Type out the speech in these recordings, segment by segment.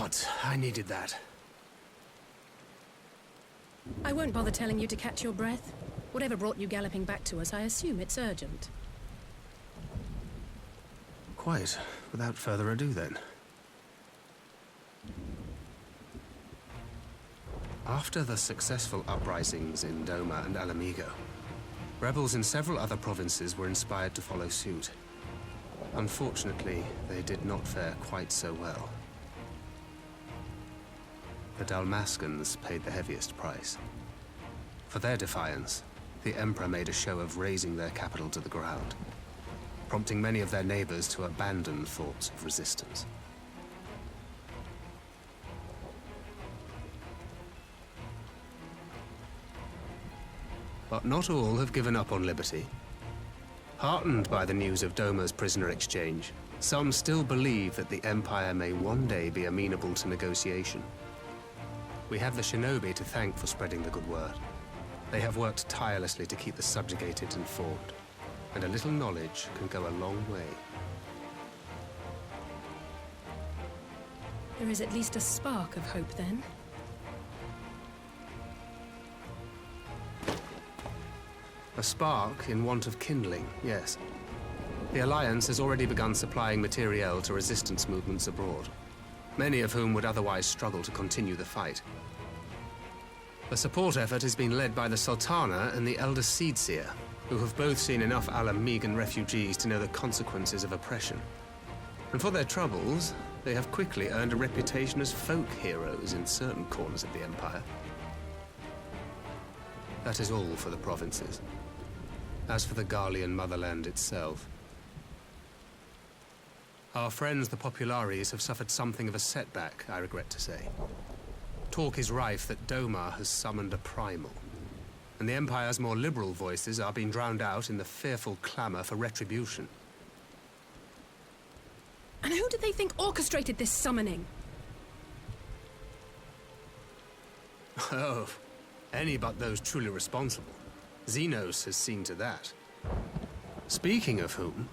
but I needed that. I won't bother telling you to catch your breath. Whatever brought you galloping back to us, I assume it's urgent. Quite. Without further ado, then. After the successful uprisings in Doma and Alamigo, rebels in several other provinces were inspired to follow suit. Unfortunately, they did not fare quite so well. The Dalmascans paid the heaviest price. For their defiance, the Emperor made a show of razing their capital to the ground, prompting many of their neighbors to abandon thoughts of resistance. But not all have given up on liberty. Heartened by the news of Doma's prisoner exchange, some still believe that the Empire may one day be amenable to negotiation. We have the shinobi to thank for spreading the good word. They have worked tirelessly to keep the subjugated informed, and a little knowledge can go a long way. There is at least a spark of hope, then. A spark in want of kindling, yes. The Alliance has already begun supplying materiel to resistance movements abroad, many of whom would otherwise struggle to continue the fight. The support effort has been led by the Sultana and the Elder Seedseer, who have both seen enough Alamigan refugees to know the consequences of oppression. And for their troubles, they have quickly earned a reputation as folk heroes in certain corners of the Empire. That is all for the provinces. As for the Garlean motherland itself, our friends the Populares have suffered something of a setback, I regret to say. Talk is rife that Doma has summoned a primal, and the Empire's more liberal voices are being drowned out in the fearful clamor for retribution. And who do they think orchestrated this summoning? Oh, any but those truly responsible. Xenos has seen to that. Speaking of whom,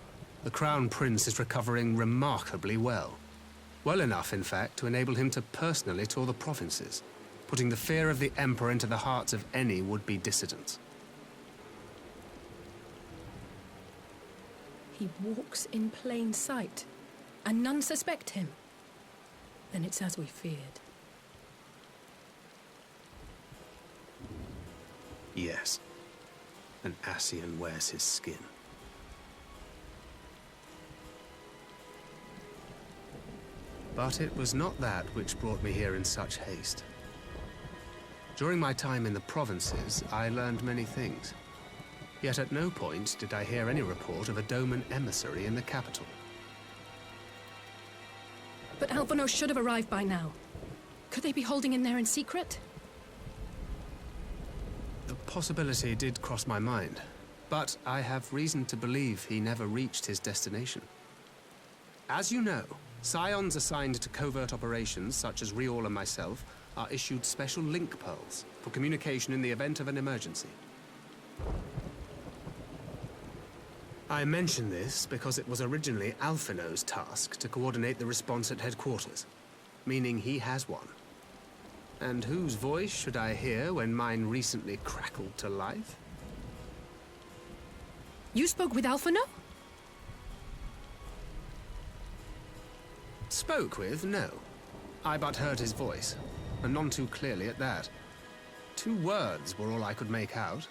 the Crown Prince is recovering remarkably well. Well enough, in fact, to enable him to personally tour the provinces, putting the fear of the Emperor into the hearts of any would-be dissidents. He walks in plain sight, and none suspect him. Then it's as we feared. Yes. An Ascian wears his skin. But it was not that which brought me here in such haste. During my time in the provinces, I learned many things. Yet at no point did I hear any report of a Doman emissary in the capital. But Alphonse should have arrived by now. Could they be holding him there in secret? The possibility did cross my mind, but I have reason to believe he never reached his destination. As you know, Scions assigned to covert operations, such as Riol and myself, are issued special link pearls for communication in the event of an emergency. I mention this because it was originally Alphino's task to coordinate the response at headquarters, meaning he has one. And whose voice should I hear when mine recently crackled to life? You spoke with Alphino? Spoke with? No. I but heard his voice, and none too clearly at that. 2 words were all I could make out.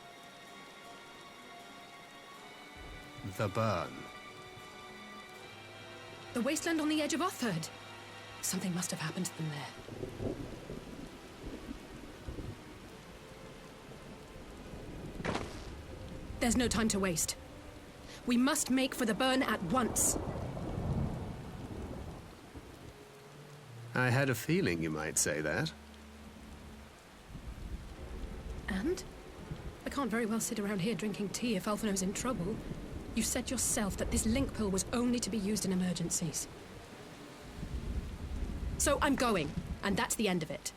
The burn. The wasteland on the edge of Utherd. Something must have happened to them there. There's no time to waste. We must make for the burn at once. I had a feeling you might say that. And? I can't very well sit around here drinking tea if Alphino's in trouble. You said yourself that this link pill was only to be used in emergencies. So I'm going, and that's the end of it.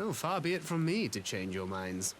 Oh, far be it from me to change your minds.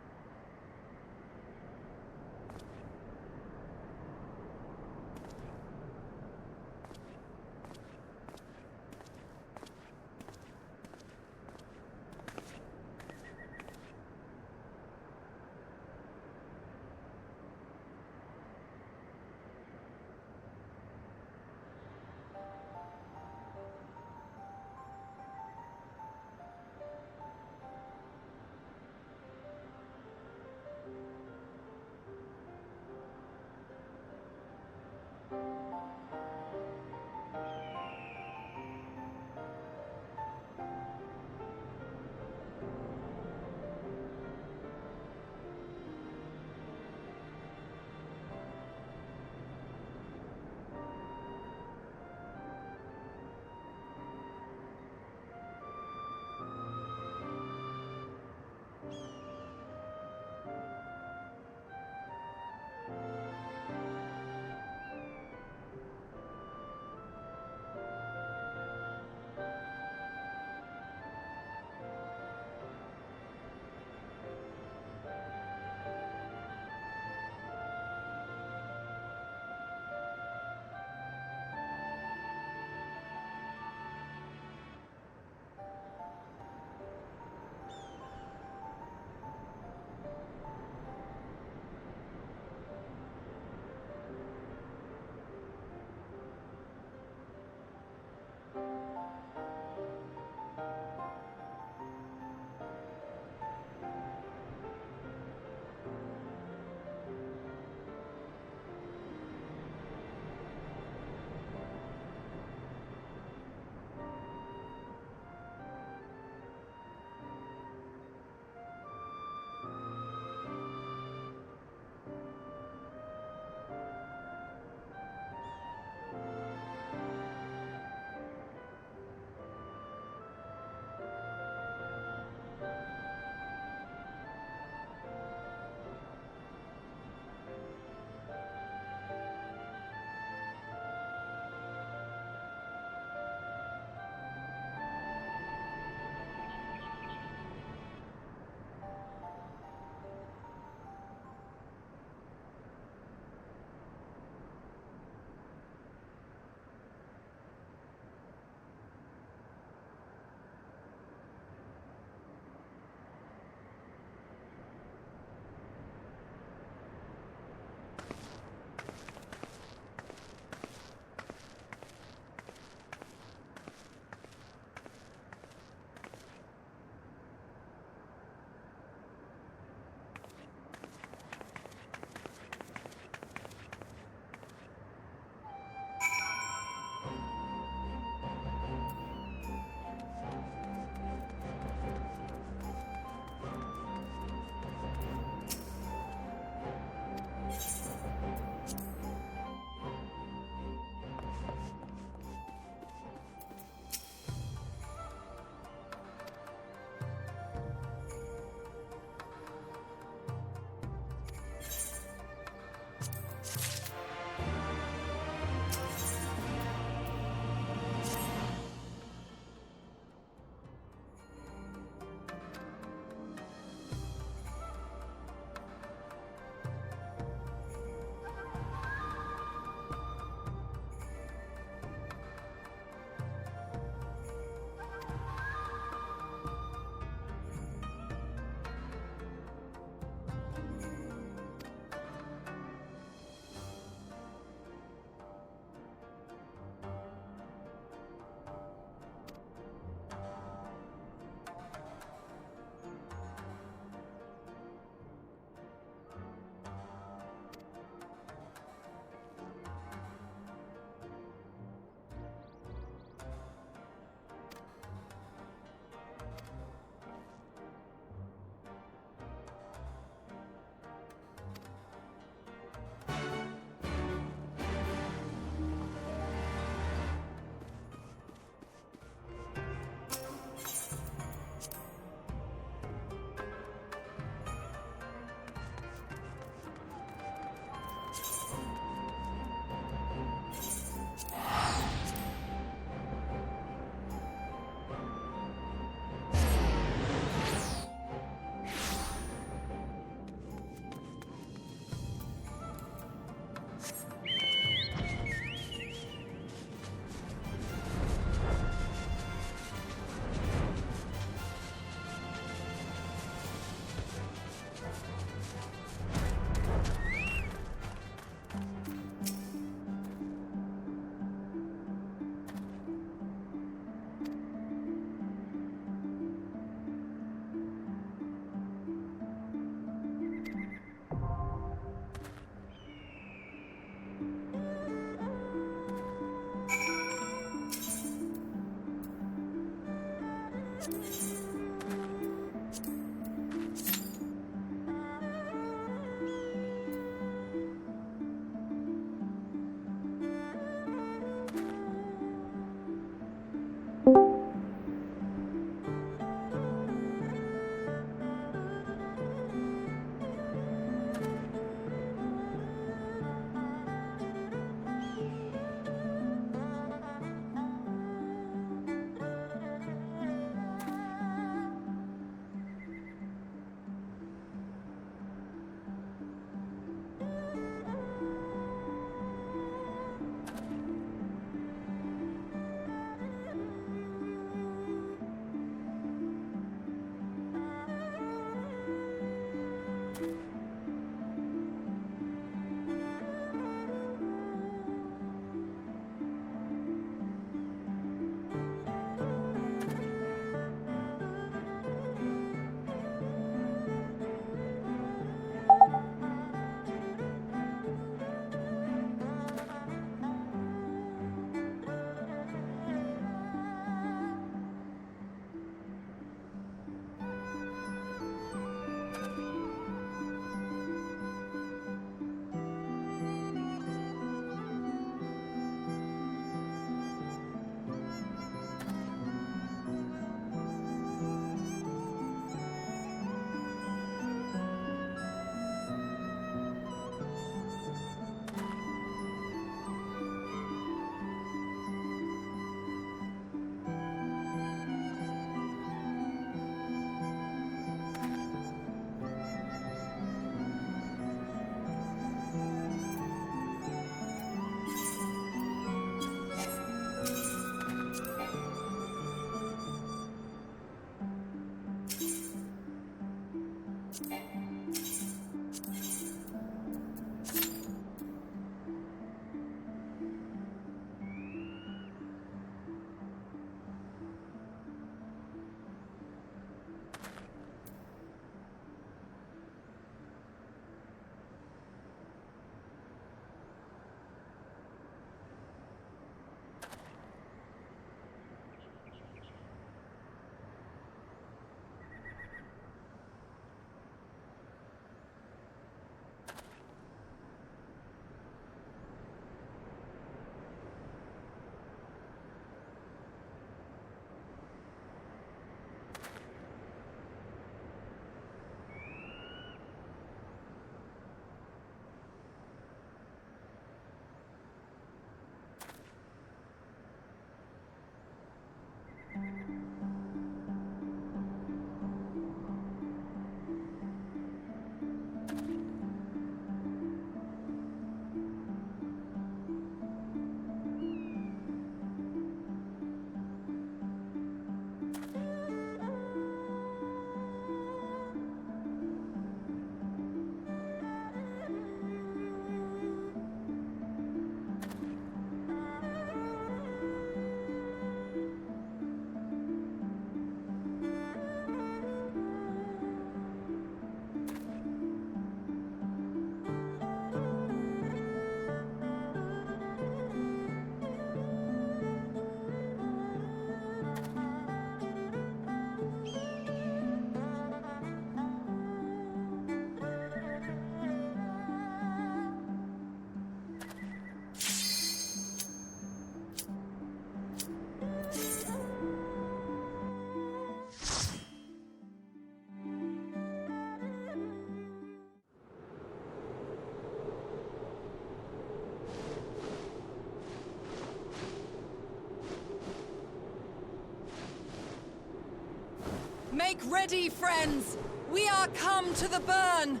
Make ready, friends! We are come to the burn!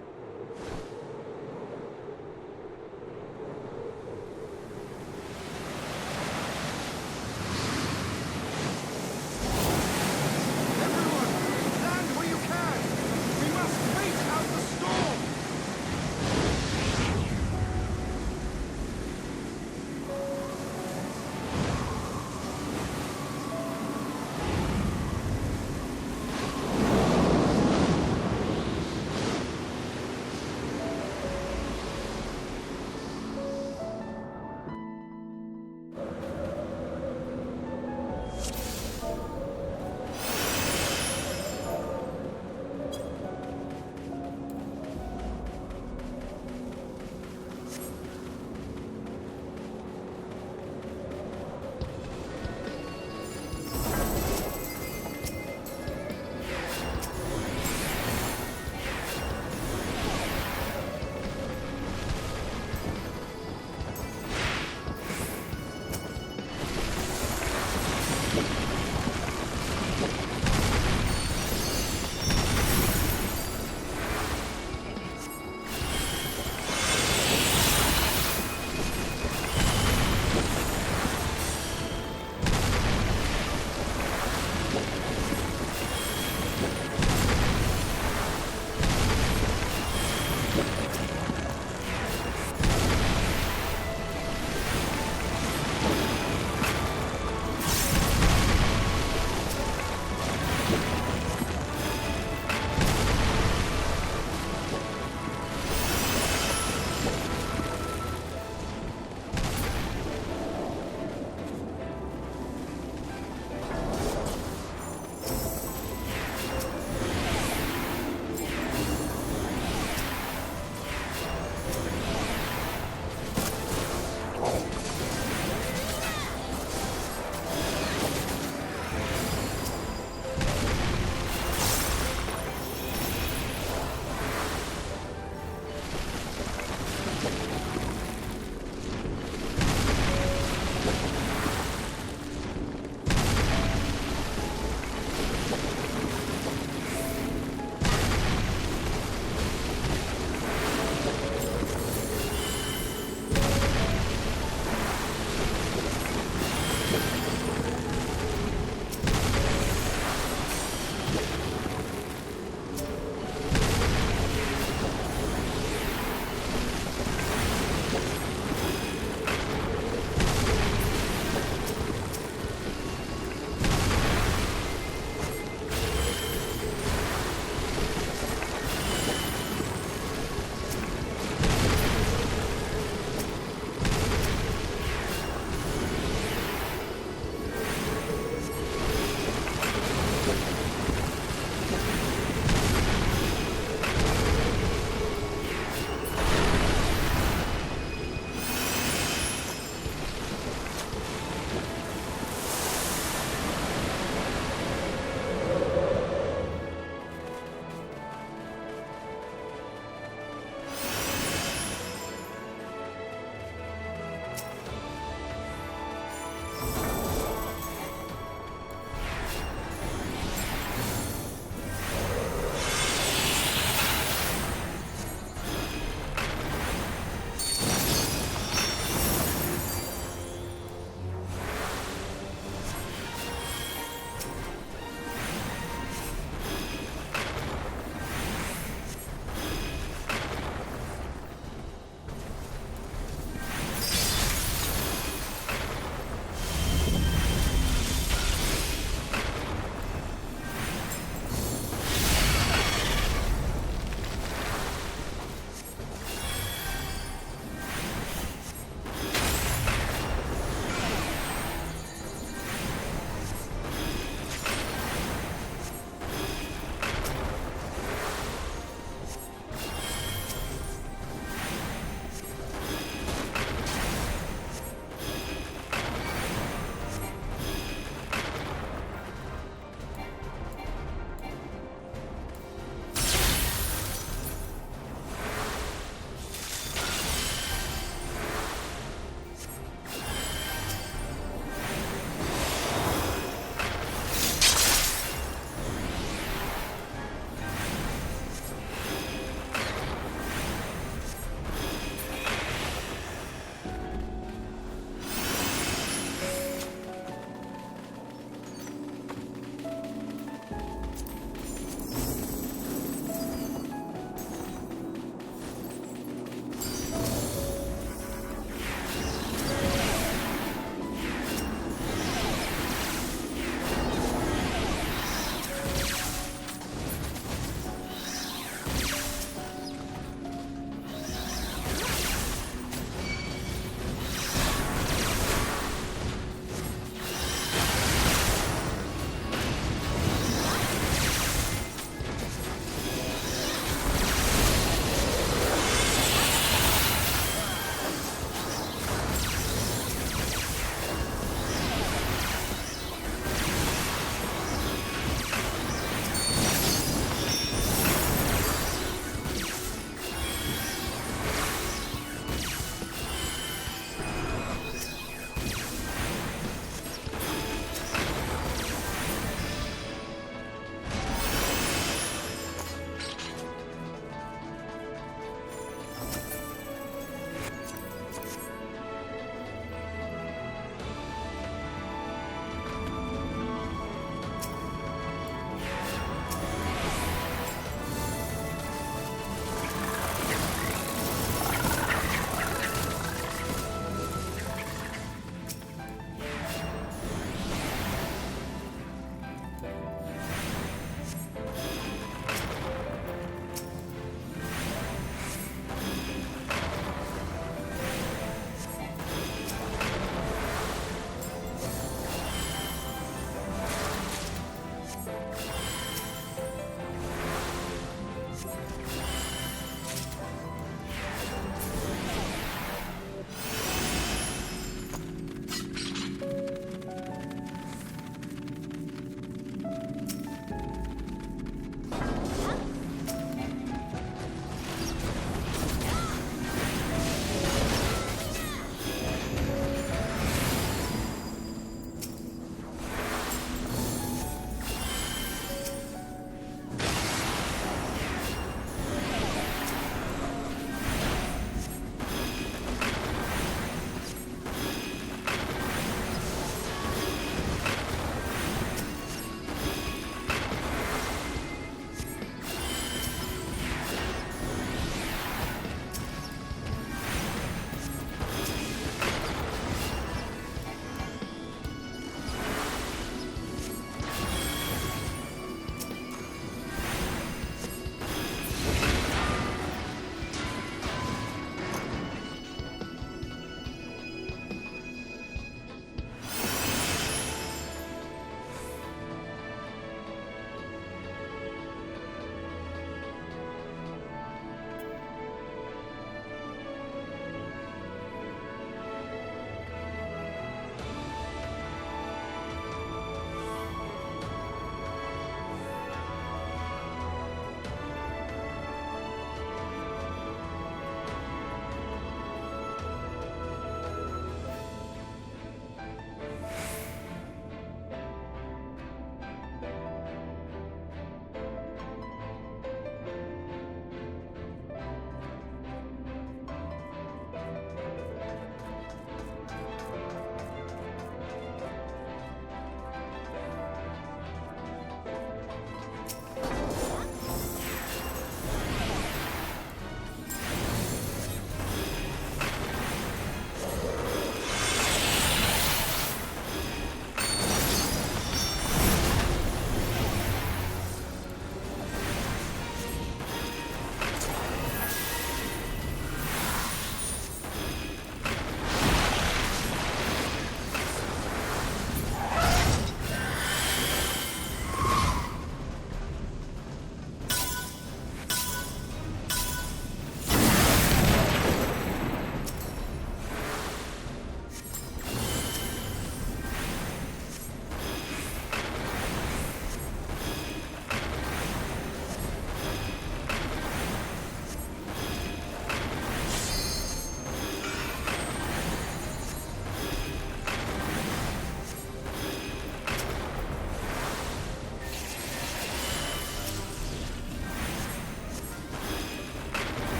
Everyone, land where you can! We must wait out the storm!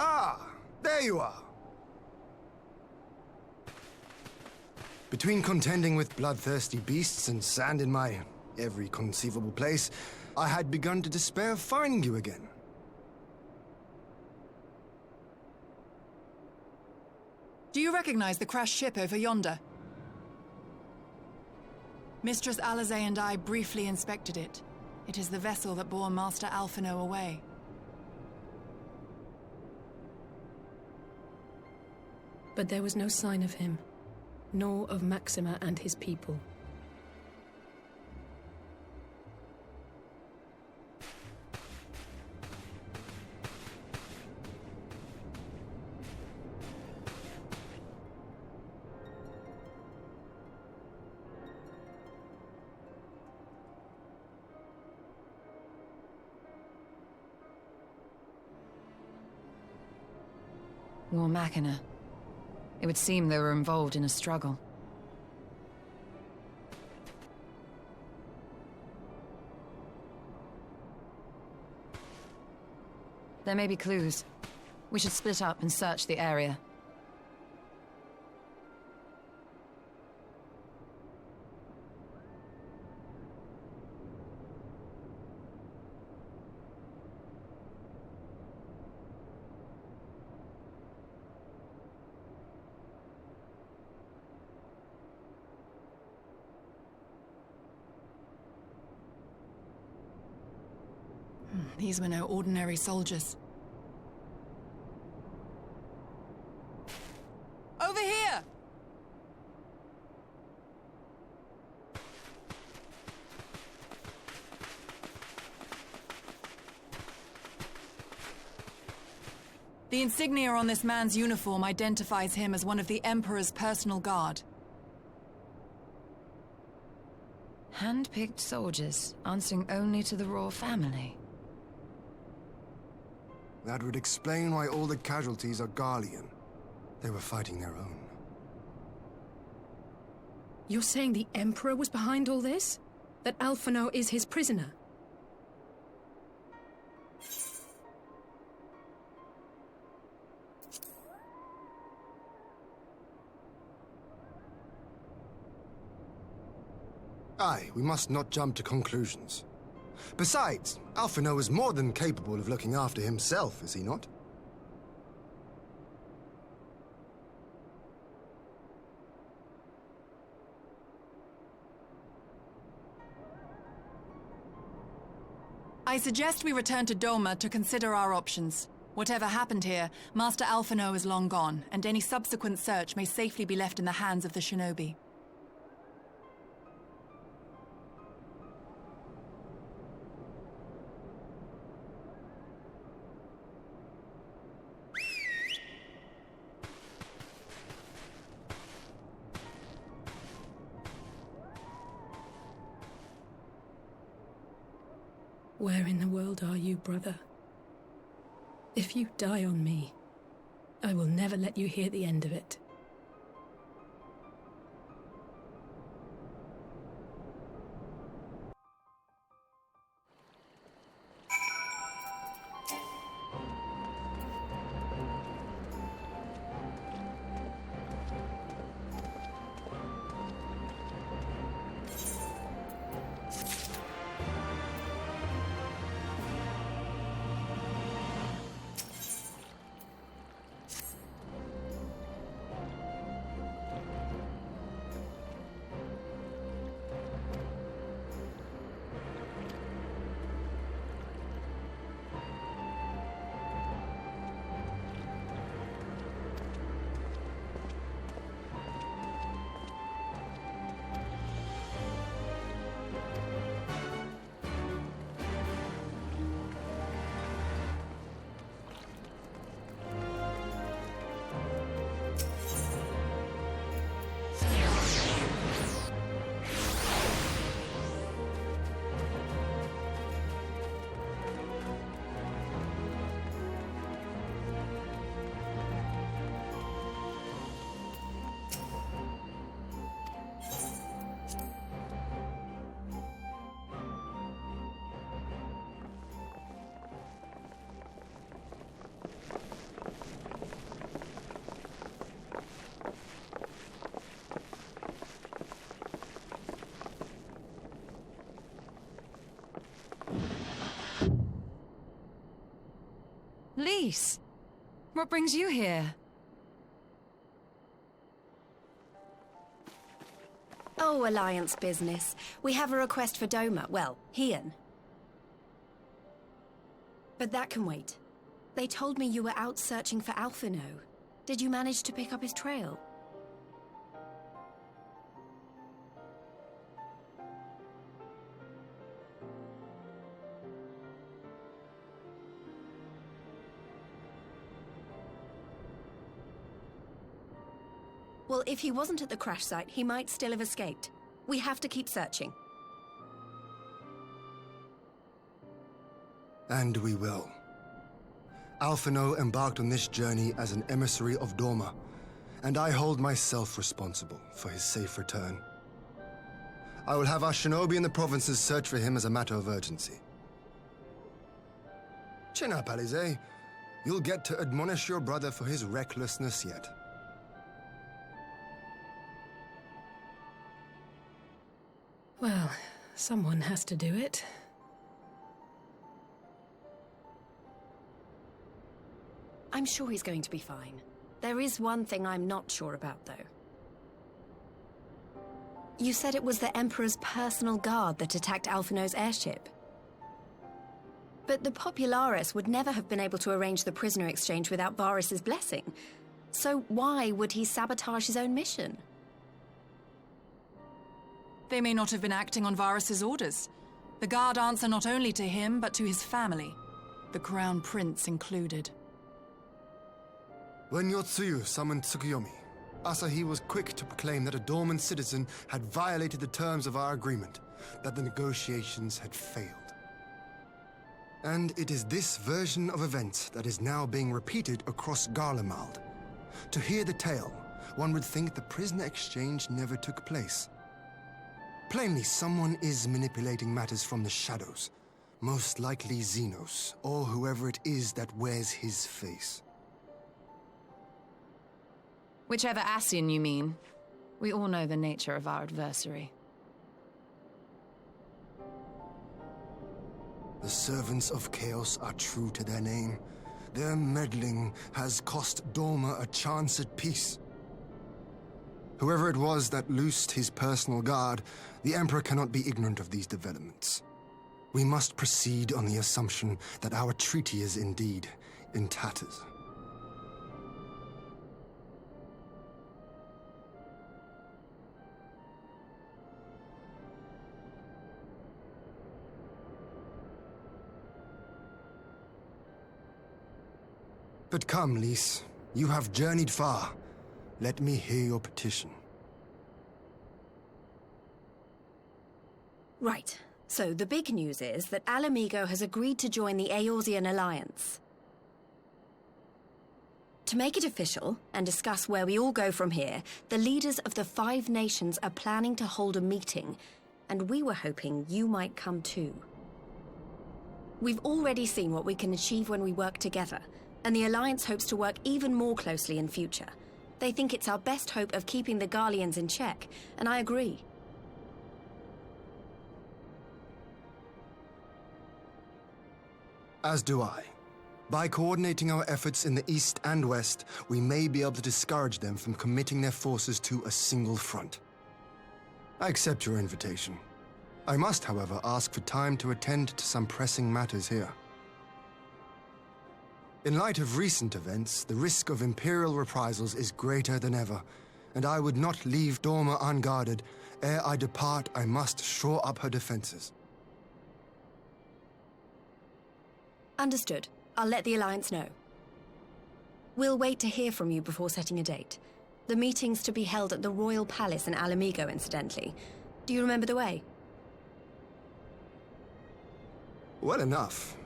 Ah, there you are. Between contending with bloodthirsty beasts and sand in my every conceivable place, I had begun to despair of finding you again. Do you recognize the crashed ship over yonder? Mistress Alizé and I briefly inspected it. It is the vessel that bore Master Alphino away. But there was no sign of him, nor of Maxima and his people. War Machina. It would seem they were involved in a struggle. There may be clues. We should split up and search the area. These were no ordinary soldiers. Over here! The insignia on this man's uniform identifies him as one of the Emperor's personal guard. Hand-picked soldiers, answering only to the royal family. That would explain why all the casualties are Garlean. They were fighting their own. You're saying the Emperor was behind all this? That Alphino is his prisoner? Aye, we must not jump to conclusions. Besides, Alphino is more than capable of looking after himself, is he not? I suggest we return to Doma to consider our options. Whatever happened here, Master Alphino is long gone, and any subsequent search may safely be left in the hands of the shinobi. Where in the world are you, brother? If you die on me, I will never let you hear the end of it. Lise! What brings you here? Oh, Alliance business. We have a request for Doma. Well, Hien. But that can wait. They told me you were out searching for Alphino. Did you manage to pick up his trail? Well, if he wasn't at the crash site, he might still have escaped. We have to keep searching. And we will. Alphino embarked on this journey as an emissary of Doma, and I hold myself responsible for his safe return. I will have our shinobi in the provinces search for him as a matter of urgency. Chin up, Alize. You'll get to admonish your brother for his recklessness yet. Well, someone has to do it. I'm sure he's going to be fine. There is one thing I'm not sure about, though. You said it was the Emperor's personal guard that attacked Alphino's airship. But the Popularis would never have been able to arrange the prisoner exchange without Varys' blessing. So why would he sabotage his own mission? They may not have been acting on Varys' orders. The guard answer not only to him, but to his family, the Crown Prince included. When Yotsuyu summoned Tsukuyomi, Asahi was quick to proclaim that a dormant citizen had violated the terms of our agreement, that the negotiations had failed. And it is this version of events that is now being repeated across Garlemald. To hear the tale, one would think the prisoner exchange never took place. Plainly, someone is manipulating matters from the shadows. Most likely Xenos, or whoever it is that wears his face. Whichever Ascian you mean. We all know the nature of our adversary. The servants of chaos are true to their name. Their meddling has cost Doma a chance at peace. Whoever it was that loosed his personal guard, the Emperor cannot be ignorant of these developments. We must proceed on the assumption that our treaty is indeed in tatters. But come, Lise. You have journeyed far. Let me hear your petition. Right. So the big news is that Alamigo has agreed to join the Eorzean Alliance. To make it official, and discuss where we all go from here, the leaders of the 5 nations are planning to hold a meeting, and we were hoping you might come too. We've already seen what we can achieve when we work together, and the Alliance hopes to work even more closely in future. They think it's our best hope of keeping the Garleans in check, and I agree. As do I. By coordinating our efforts in the east and west, we may be able to discourage them from committing their forces to a single front. I accept your invitation. I must, however, ask for time to attend to some pressing matters here. In light of recent events, the risk of Imperial reprisals is greater than ever, and I would not leave Doma unguarded. Ere I depart, I must shore up her defenses. Understood. I'll let the Alliance know. We'll wait to hear from you before setting a date. The meeting's to be held at the Royal Palace in Alamigo, incidentally. Do you remember the way? Well enough.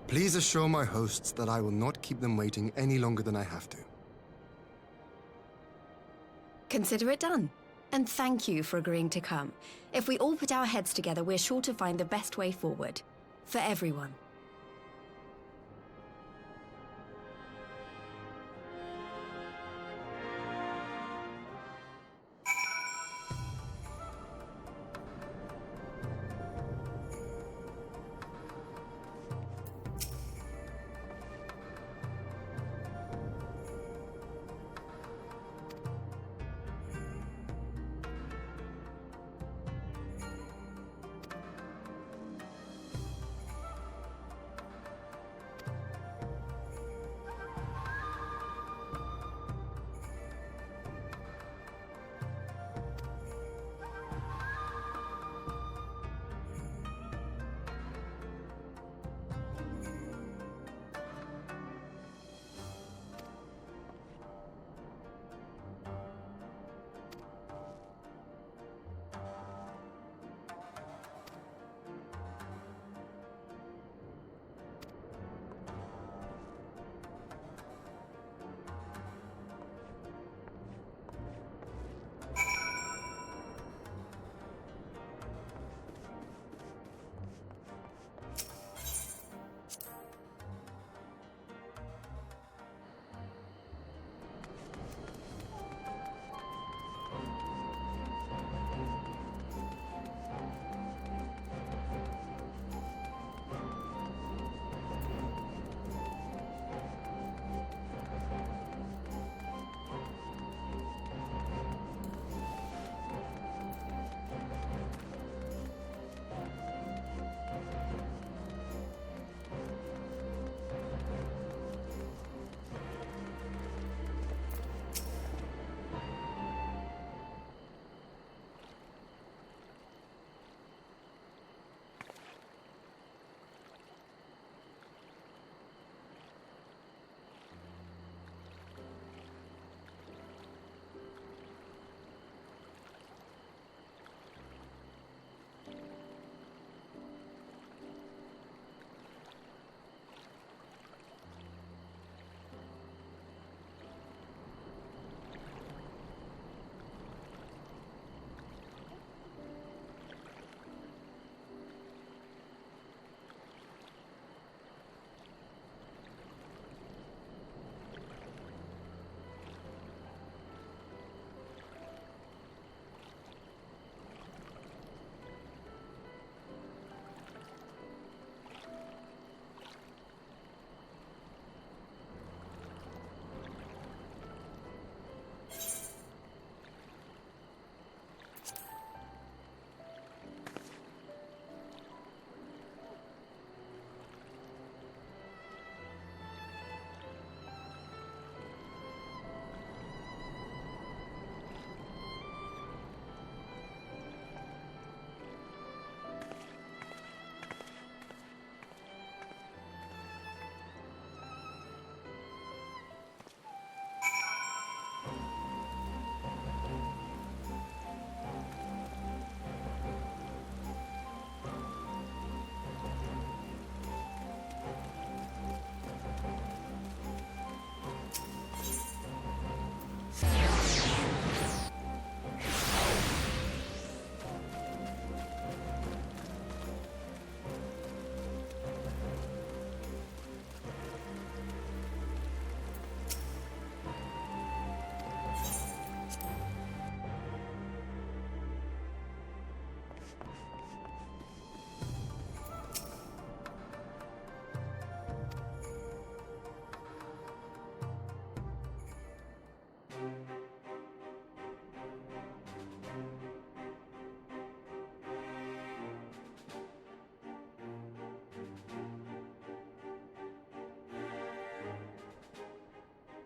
Please assure my hosts that I will not keep them waiting any longer than I have to. Consider it done. And thank you for agreeing to come. If we all put our heads together, we're sure to find the best way forward. For everyone.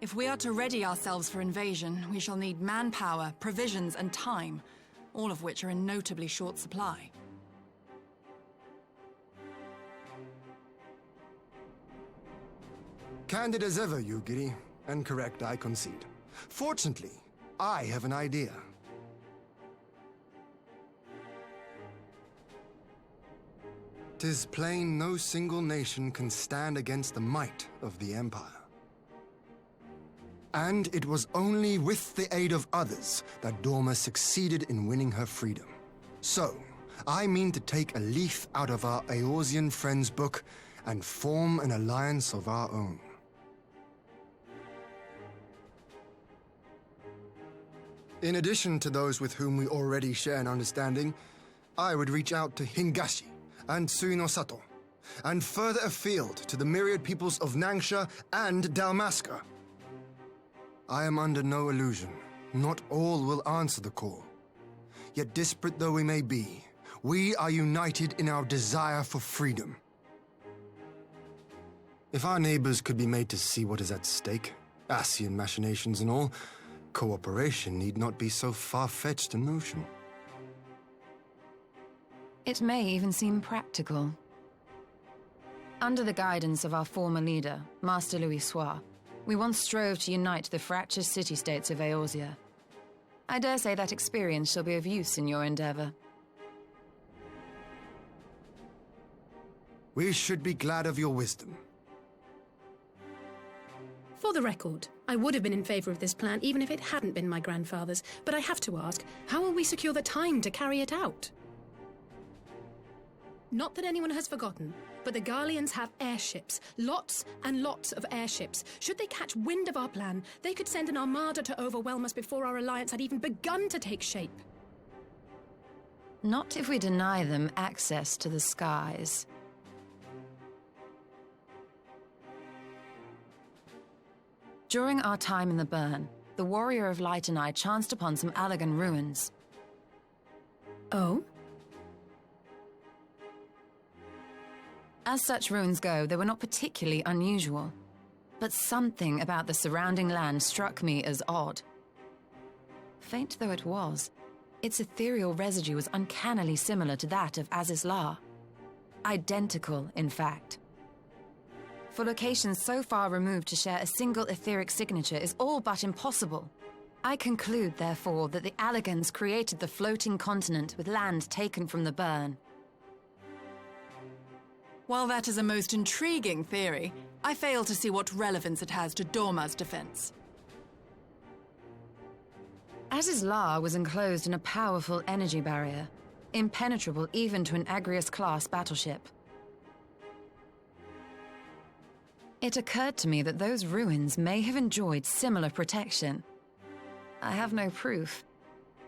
If we are to ready ourselves for invasion, we shall need manpower, provisions, and time, all of which are in notably short supply. Candid as ever, Yugiri, and correct, I concede. Fortunately, I have an idea. 'Tis plain no single nation can stand against the might of the Empire. And it was only with the aid of others that Dorma succeeded in winning her freedom. So, I mean to take a leaf out of our Eorzean friends' book and form an alliance of our own. In addition to those with whom we already share an understanding, I would reach out to Hingashi and Suinosato, and further afield to the myriad peoples of Nangsha and Dalmasca. I am under no illusion. Not all will answer the call. Yet disparate though we may be, we are united in our desire for freedom. If our neighbors could be made to see what is at stake, Ascian machinations and all, cooperation need not be so far-fetched a notion. It may even seem practical. Under the guidance of our former leader, Master Louis Soir, we once strove to unite the fractious city-states of Eorzea. I dare say that experience shall be of use in your endeavor. We should be glad of your wisdom. For the record, I would have been in favor of this plan even if it hadn't been my grandfather's, but I have to ask, how will we secure the time to carry it out? Not that anyone has forgotten, but the Garleans have airships. Lots and lots of airships. Should they catch wind of our plan, they could send an armada to overwhelm us before our alliance had even begun to take shape. Not if we deny them access to the skies. During our time in the Burn, the Warrior of Light and I chanced upon some Allagan ruins. Oh? As such ruins go, they were not particularly unusual. But something about the surrounding land struck me as odd. Faint though it was, its ethereal residue was uncannily similar to that of Azizlar. Identical, in fact. For locations so far removed to share a single etheric signature is all but impossible. I conclude, therefore, that the Allagans created the floating continent with land taken from the Burn. While that is a most intriguing theory, I fail to see what relevance it has to Dorma's defense. Azizlar was enclosed in a powerful energy barrier, impenetrable even to an Agrias-class battleship. It occurred to me that those ruins may have enjoyed similar protection. I have no proof,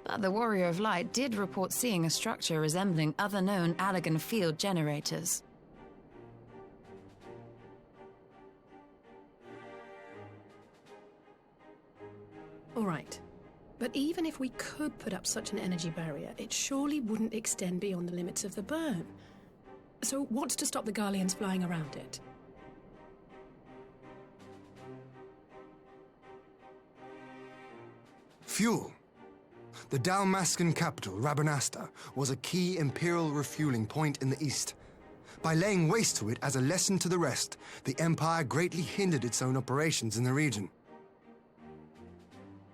but the Warrior of Light did report seeing a structure resembling other known Allagan field generators. All right. But even if we could put up such an energy barrier, it surely wouldn't extend beyond the limits of the Burn. So what's to stop the Garleans flying around it? Fuel. The Dalmascan capital, Rabanasta, was a key Imperial refueling point in the east. By laying waste to it as a lesson to the rest, the Empire greatly hindered its own operations in the region.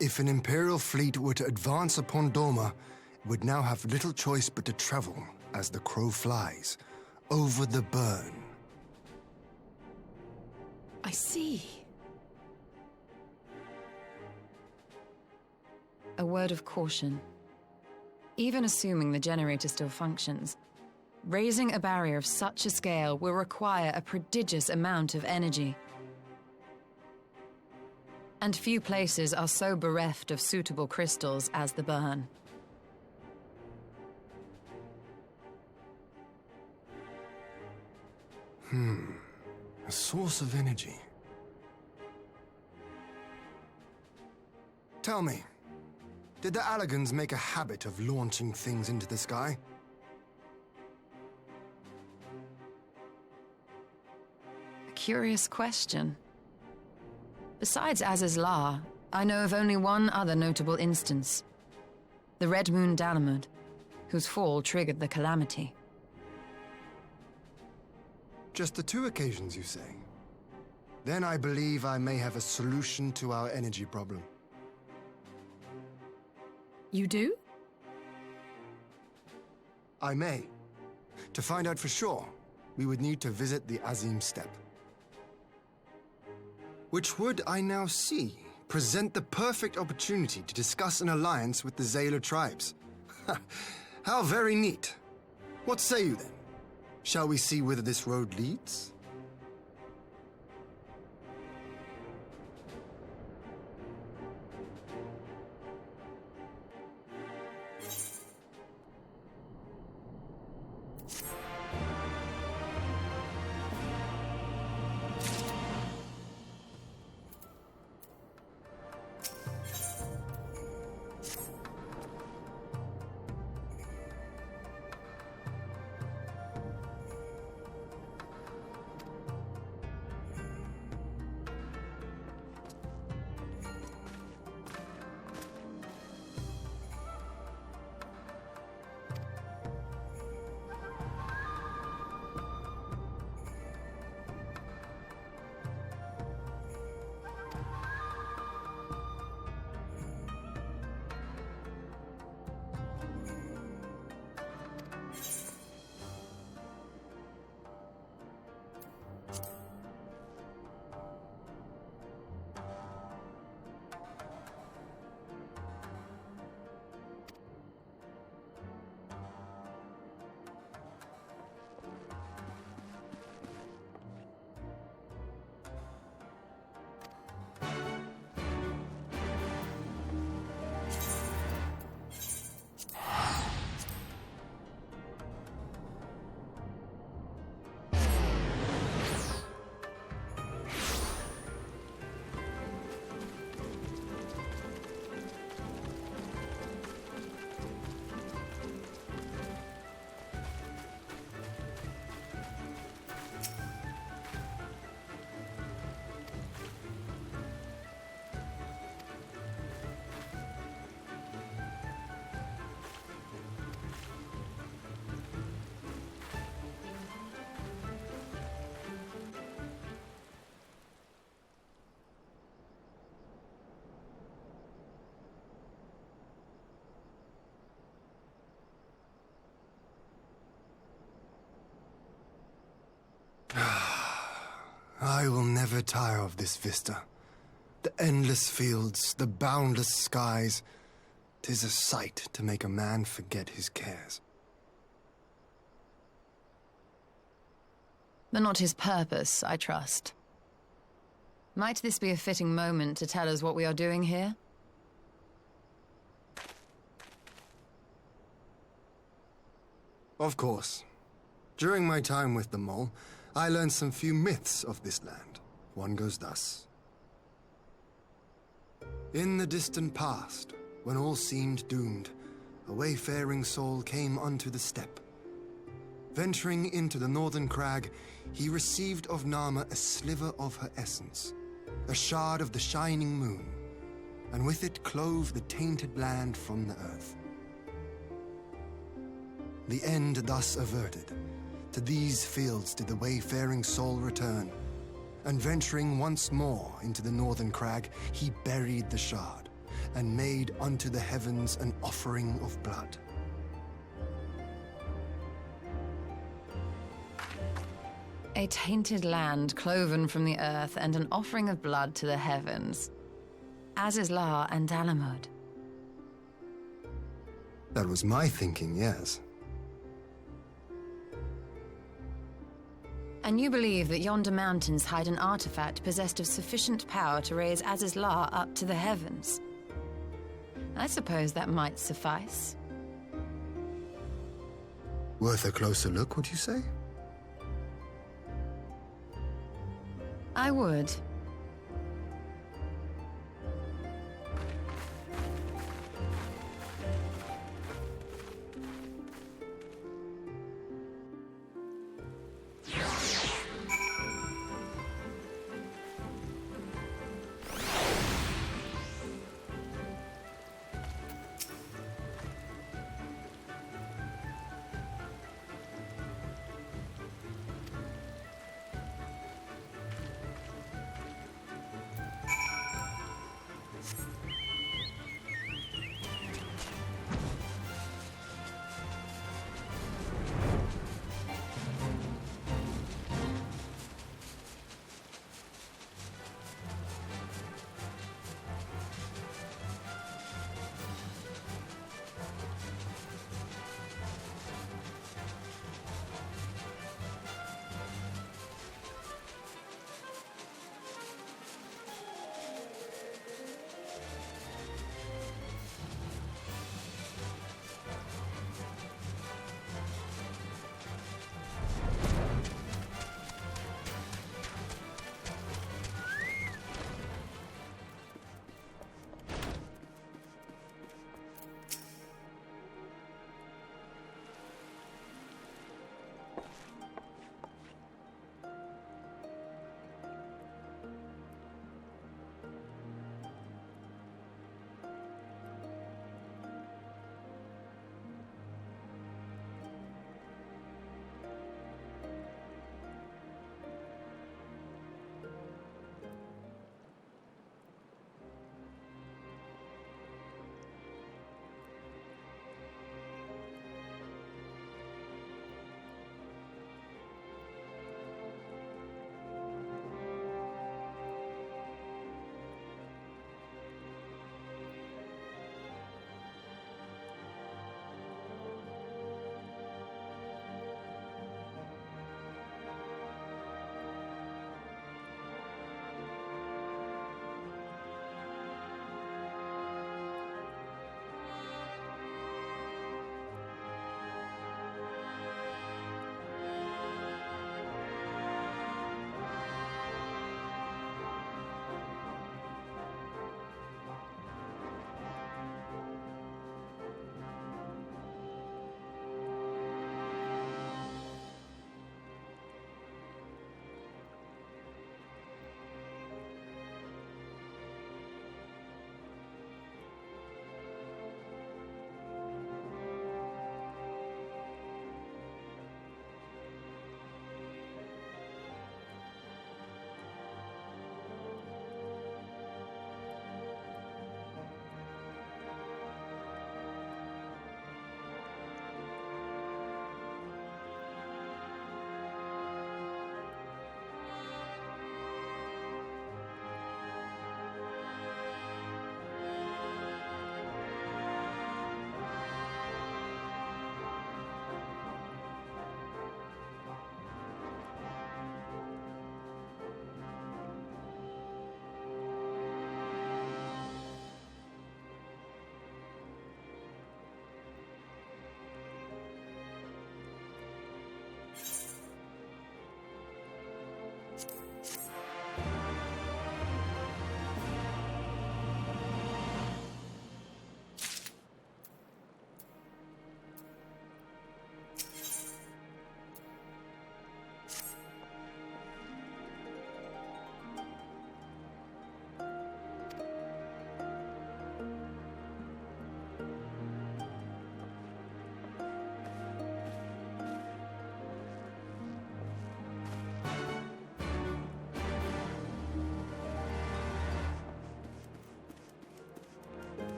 If an Imperial fleet were to advance upon Dorma, it would now have little choice but to travel, as the crow flies, over the Burn. I see. A word of caution. Even assuming the generator still functions, raising a barrier of such a scale will require a prodigious amount of energy. And few places are so bereft of suitable crystals as the Burn. A source of energy. Tell me, did the Allagans make a habit of launching things into the sky? A curious question. Besides Azizlar, I know of only one other notable instance. The Red Moon Dalamud, whose fall triggered the calamity. Just the 2 occasions, you say? Then I believe I may have a solution to our energy problem. You do? I may. To find out for sure, we would need to visit the Azim Steppe. Which would, I now see, present the perfect opportunity to discuss an alliance with the Zayla tribes. How very neat. What say you then? Shall we see whither this road leads? I will never tire of this vista. The endless fields, the boundless skies. 'Tis a sight to make a man forget his cares. But not his purpose, I trust. Might this be a fitting moment to tell us what we are doing here? Of course. During my time with the Mole, I learned some few myths of this land. One goes thus. In the distant past, when all seemed doomed, a wayfaring soul came unto the steppe. Venturing into the northern crag, he received of Nama a sliver of her essence, a shard of the shining moon, and with it clove the tainted land from the earth. The end thus averted, to these fields did the wayfaring soul return, and venturing once more into the northern crag, he buried the shard, and made unto the heavens an offering of blood. A tainted land cloven from the earth and an offering of blood to the heavens. Azizlar and Dalamud. That was my thinking, yes. And you believe that yonder mountains hide an artifact possessed of sufficient power to raise Azizlar up to the heavens? I suppose that might suffice. Worth a closer look, would you say? I would.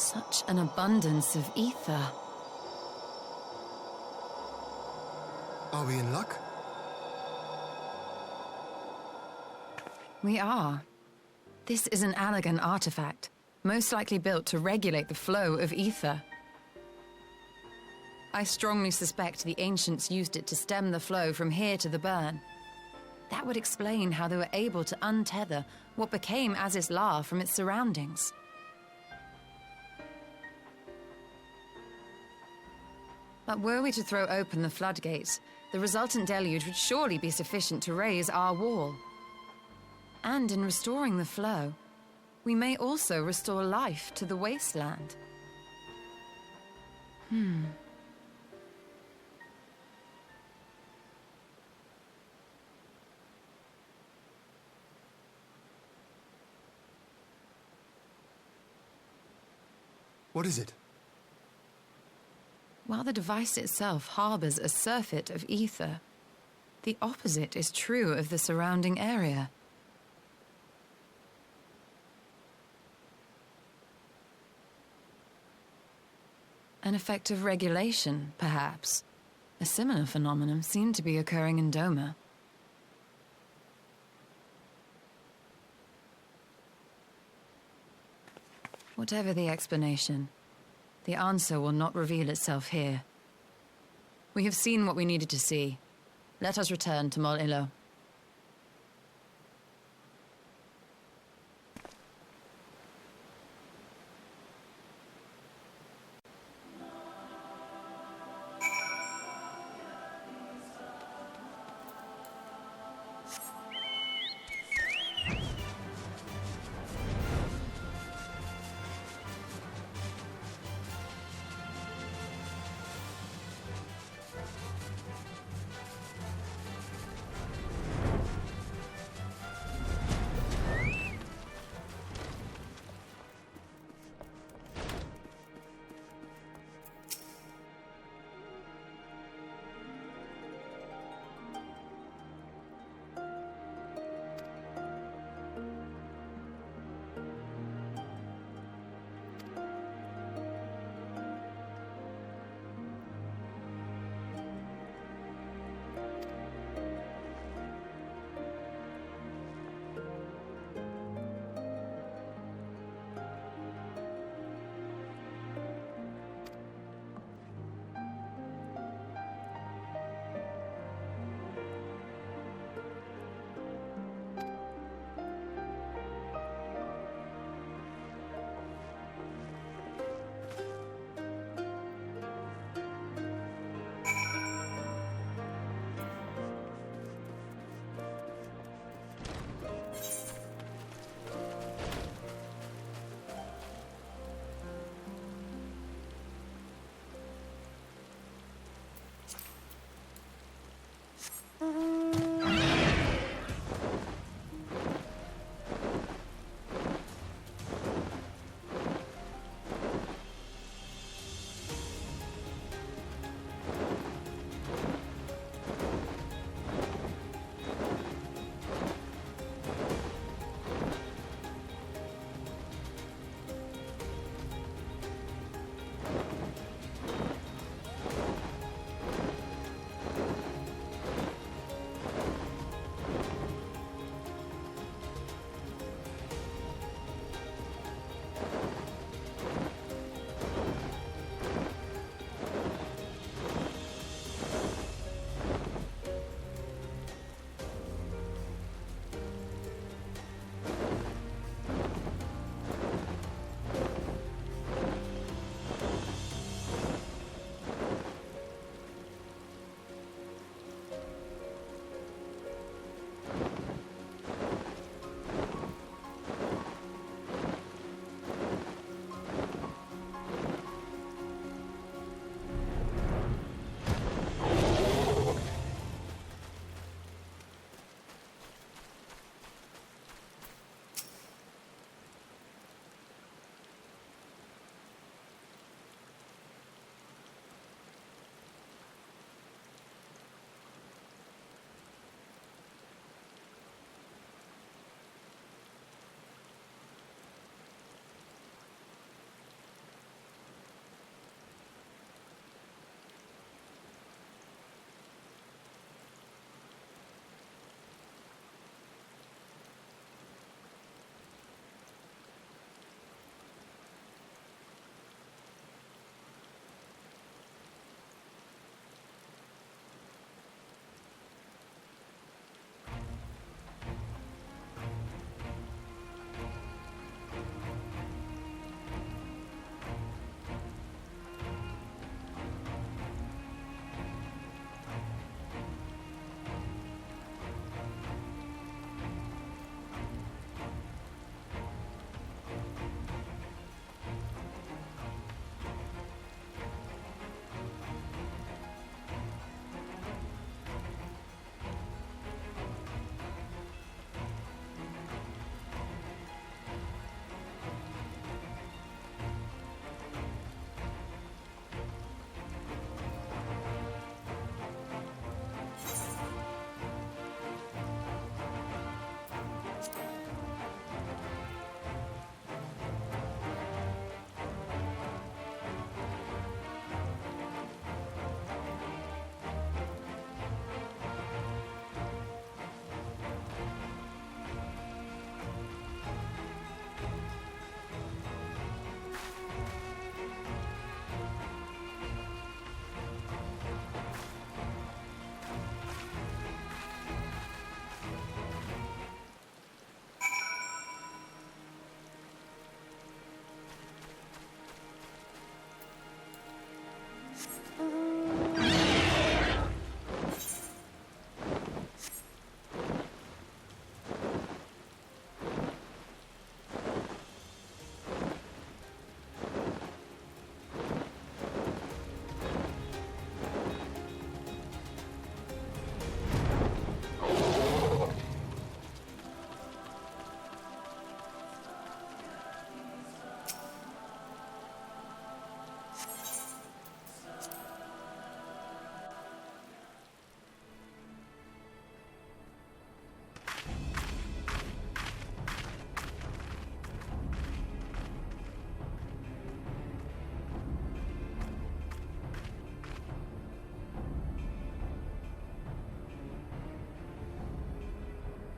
Such an abundance of ether. Are we in luck? We are. This is an Allagan artifact, most likely built to regulate the flow of ether. I strongly suspect the ancients used it to stem the flow from here to the burn. That would explain how they were able to untether what became Azys La from its surroundings. But were we to throw open the floodgates, the resultant deluge would surely be sufficient to raise our wall. And in restoring the flow, we may also restore life to the wasteland. What is it? While the device itself harbors a surfeit of ether, the opposite is true of the surrounding area. An effect of regulation, perhaps. A similar phenomenon seemed to be occurring in Doma. Whatever the explanation, the answer will not reveal itself here. We have seen what we needed to see. Let us return to Mol Ilo.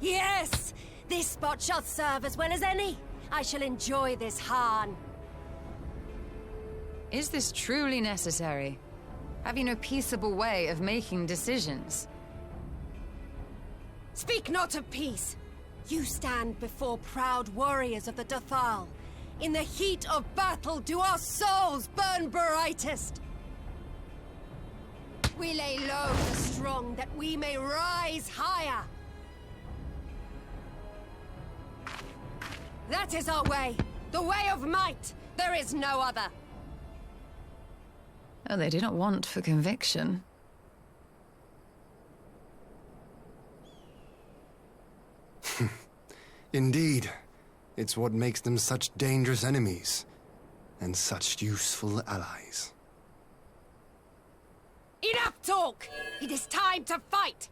Yes! This spot shall serve as well as any. I shall enjoy this Hahn. Is this truly necessary? Have you no peaceable way of making decisions? Speak not of peace. You stand before proud warriors of the Dathal. In the heat of battle do our souls burn brightest. We lay low the strong that we may rise higher. That is our way. The way of might. There is no other. Oh, they do not want for conviction. Indeed. It's what makes them such dangerous enemies, and such useful allies. Enough talk! It is time to fight!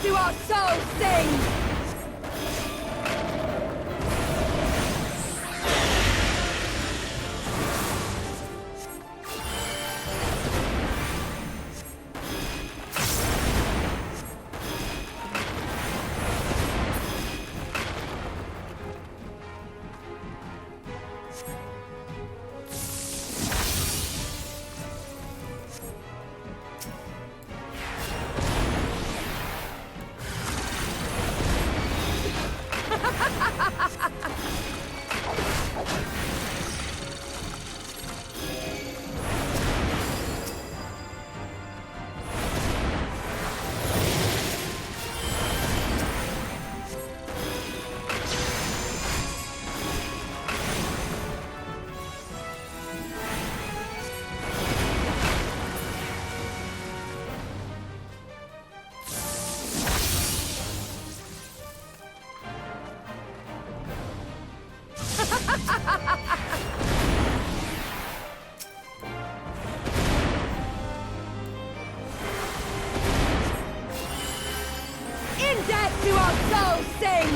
Do our souls sing! In death do our souls sing!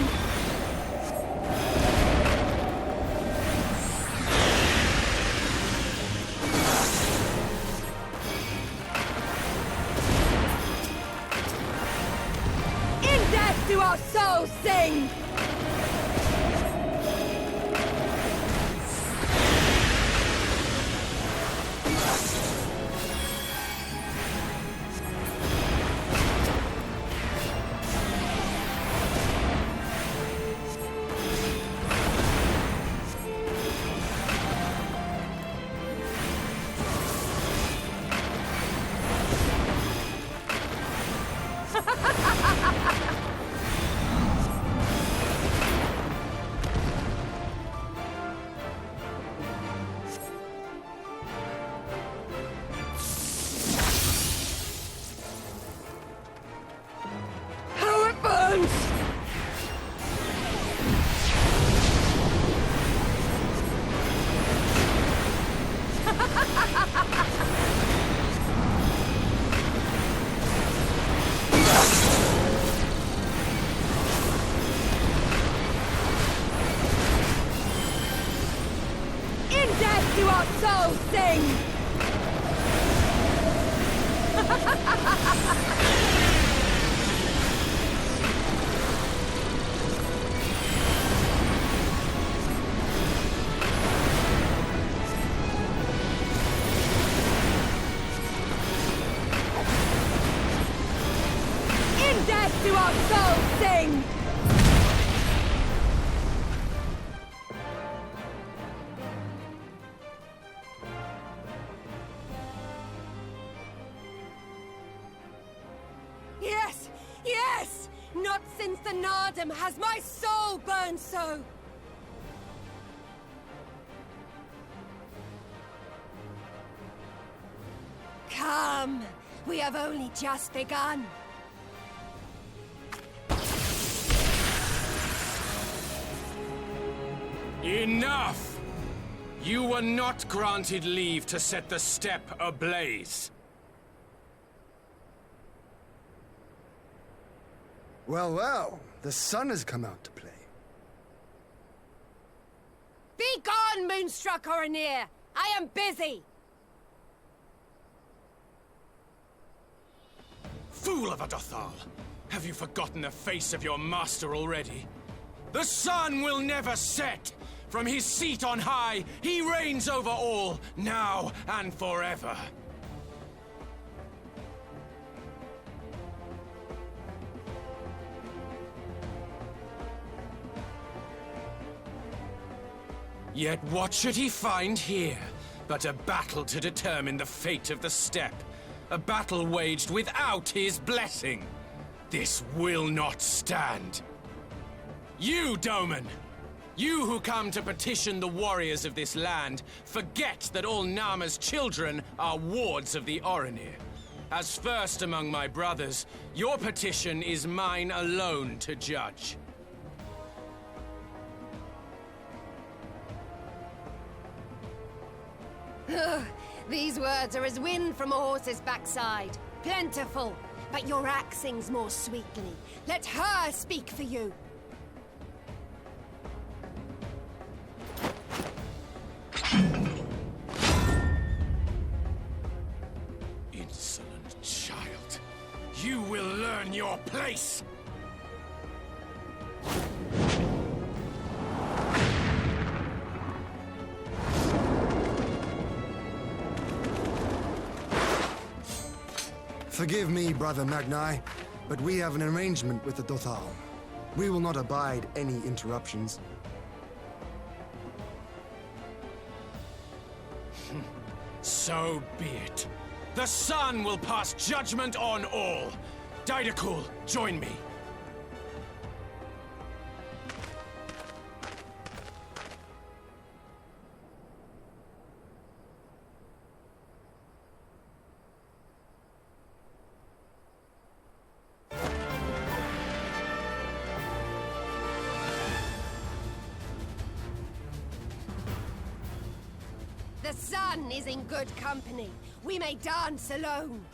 In death do our souls sing! How it burns! In death do our souls sing! our souls sing! Yes! Yes! Not since the Nardum has my soul burned so! Come! We have only just begun. Enough! You were not granted leave to set the steppe ablaze. Well, well, the sun has come out to play. Be gone, Moonstruck Oranir! I am busy! Fool of a Dothal! Have you forgotten the face of your master already? The sun will never set! From his seat on high, he reigns over all, now and forever. Yet what should he find here but a battle to determine the fate of the steppe? A battle waged without his blessing. This will not stand. You, Doman! You who come to petition the warriors of this land, forget that all Nama's children are wards of the Oranir. As first among my brothers, your petition is mine alone to judge. These words are as wind from a horse's backside. Plentiful, but your axe sings more sweetly. Let her speak for you. Insolent child. You will learn your place! Forgive me, Brother Magni, but we have an arrangement with the Dothal. We will not abide any interruptions. So be it. The sun will pass judgment on all. Didakul, join me. The sun is in good company. We may dance alone.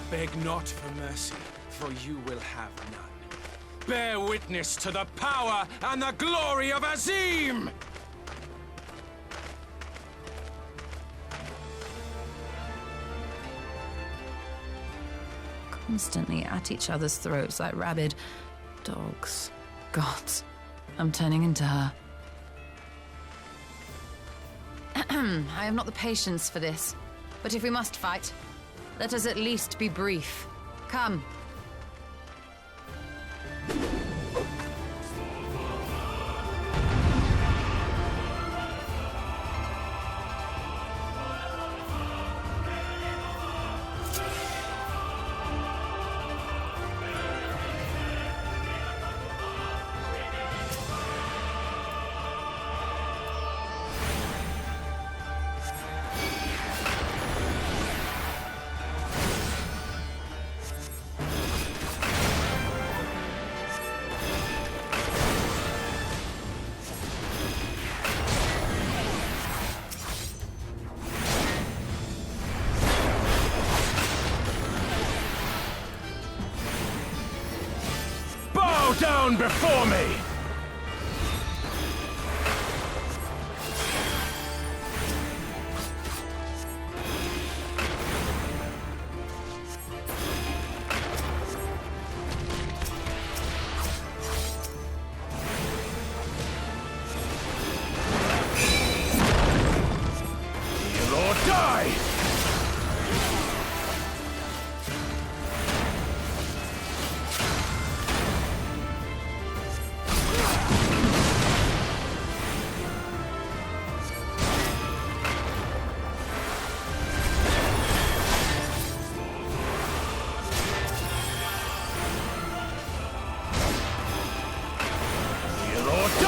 Beg not for mercy, for you will have none. Bear witness to the power and the glory of Azim! Constantly at each other's throats like rabid dogs. Gods, I'm turning into her. I have not the patience for this. But if we must fight, let us at least be brief. Come. Down before me!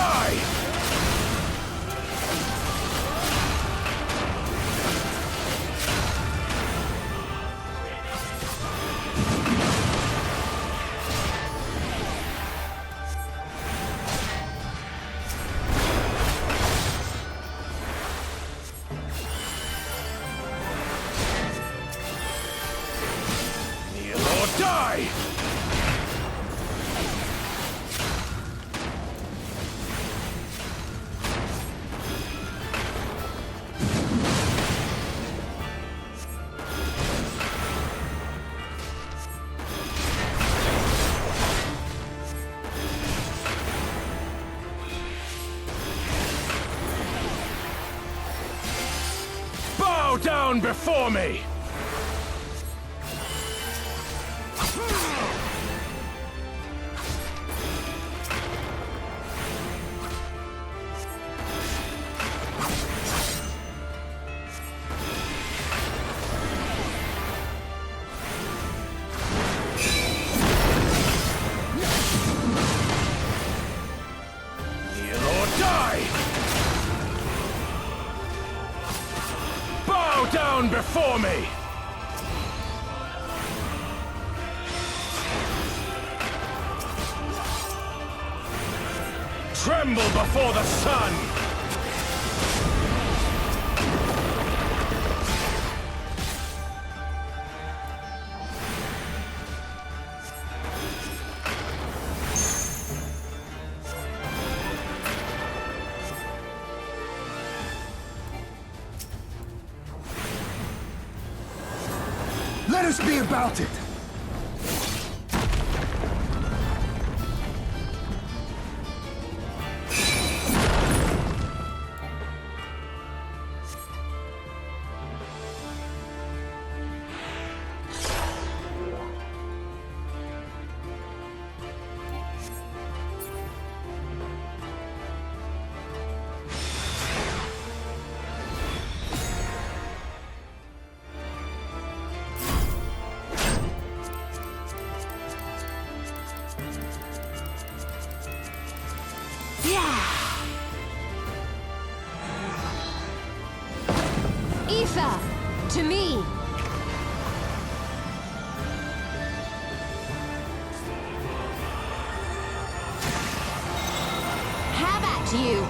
die! Kneel or die! Bow down before me! Kneel or die! Bow down before me! Tremble before the sun! Let us be about it! Aoife! To me! Have at you!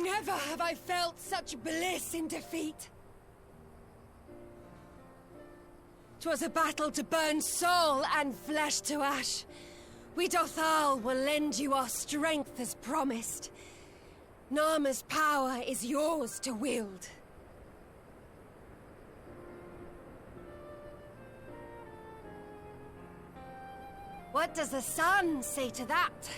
Never have I felt such bliss in defeat. 'Twas a battle to burn soul and flesh to ash. We Dothal will lend you our strength as promised. Narma's power is yours to wield. What does the sun say to that?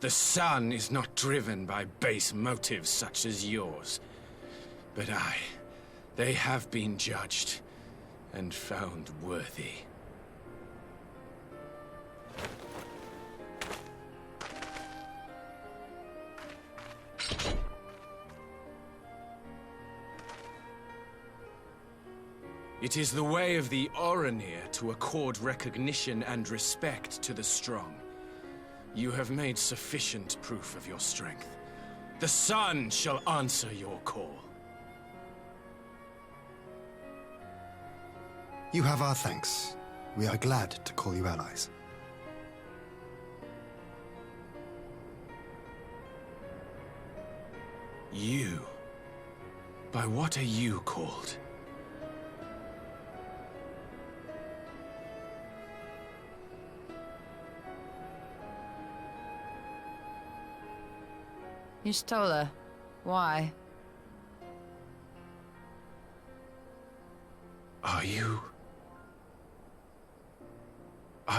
The sun is not driven by base motives such as yours. But they have been judged and found worthy. It is the way of the Oranir to accord recognition and respect to the strong. You have made sufficient proof of your strength. The sun shall answer your call. You have our thanks. We are glad to call you allies. You? By what are you called? Y'shtola. Why? Are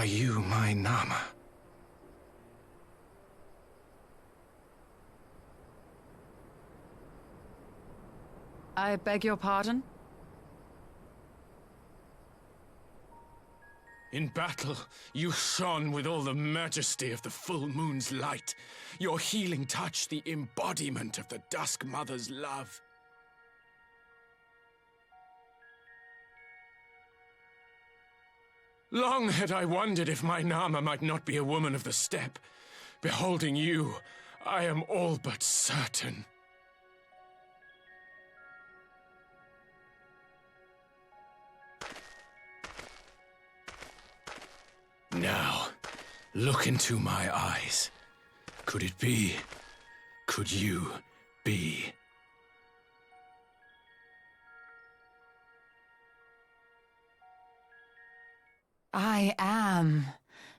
you my Nama? I beg your pardon? In battle, you shone with all the majesty of the full moon's light. Your healing touch, the embodiment of the Dusk Mother's love. Long had I wondered if my Nama might not be a woman of the steppe. Beholding you, I am all but certain. Now, look into my eyes. Could it be? Could you be? I am.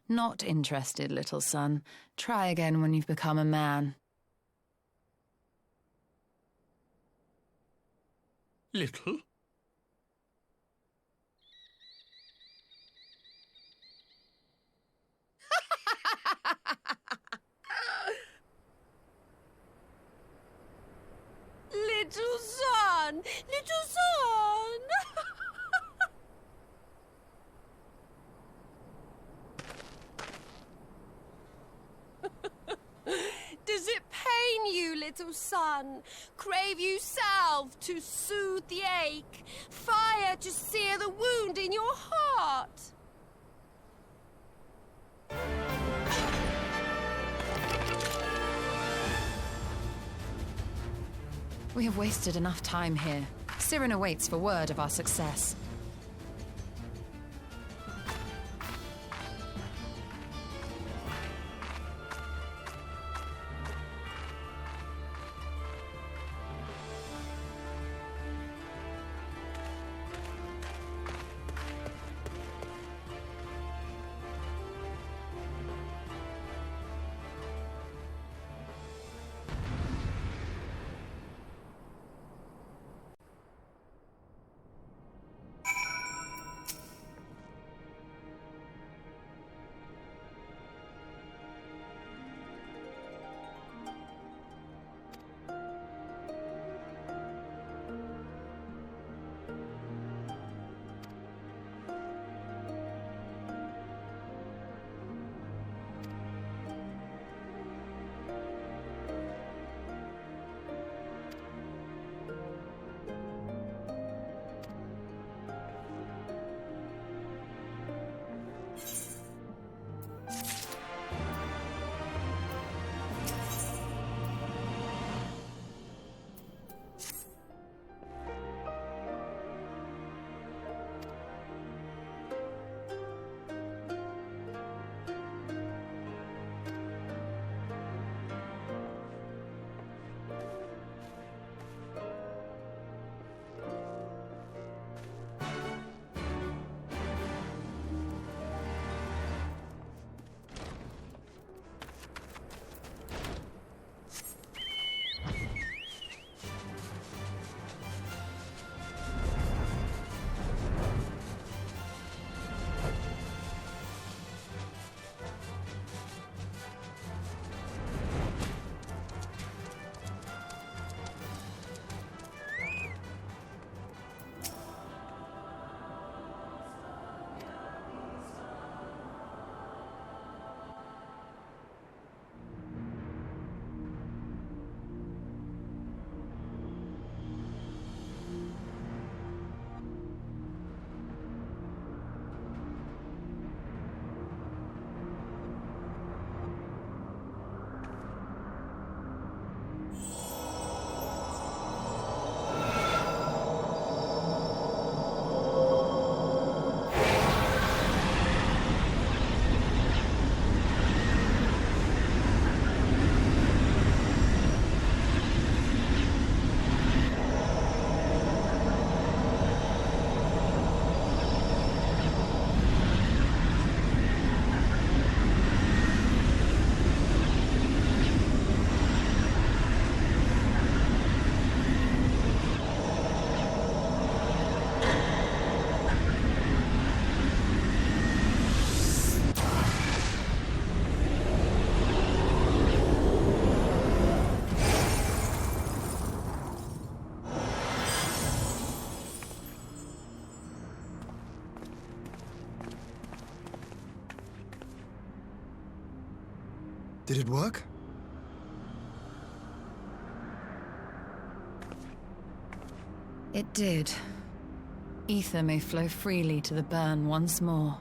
Not interested, little son. Try again when you've become a man. Little? Little son! Little son! Does it pain you, little son? Crave you salve to soothe the ache? Fire to sear the wound in your heart? We have wasted enough time here. Siren awaits for word of our success. Did it work? It did. Ether may flow freely to the burn once more.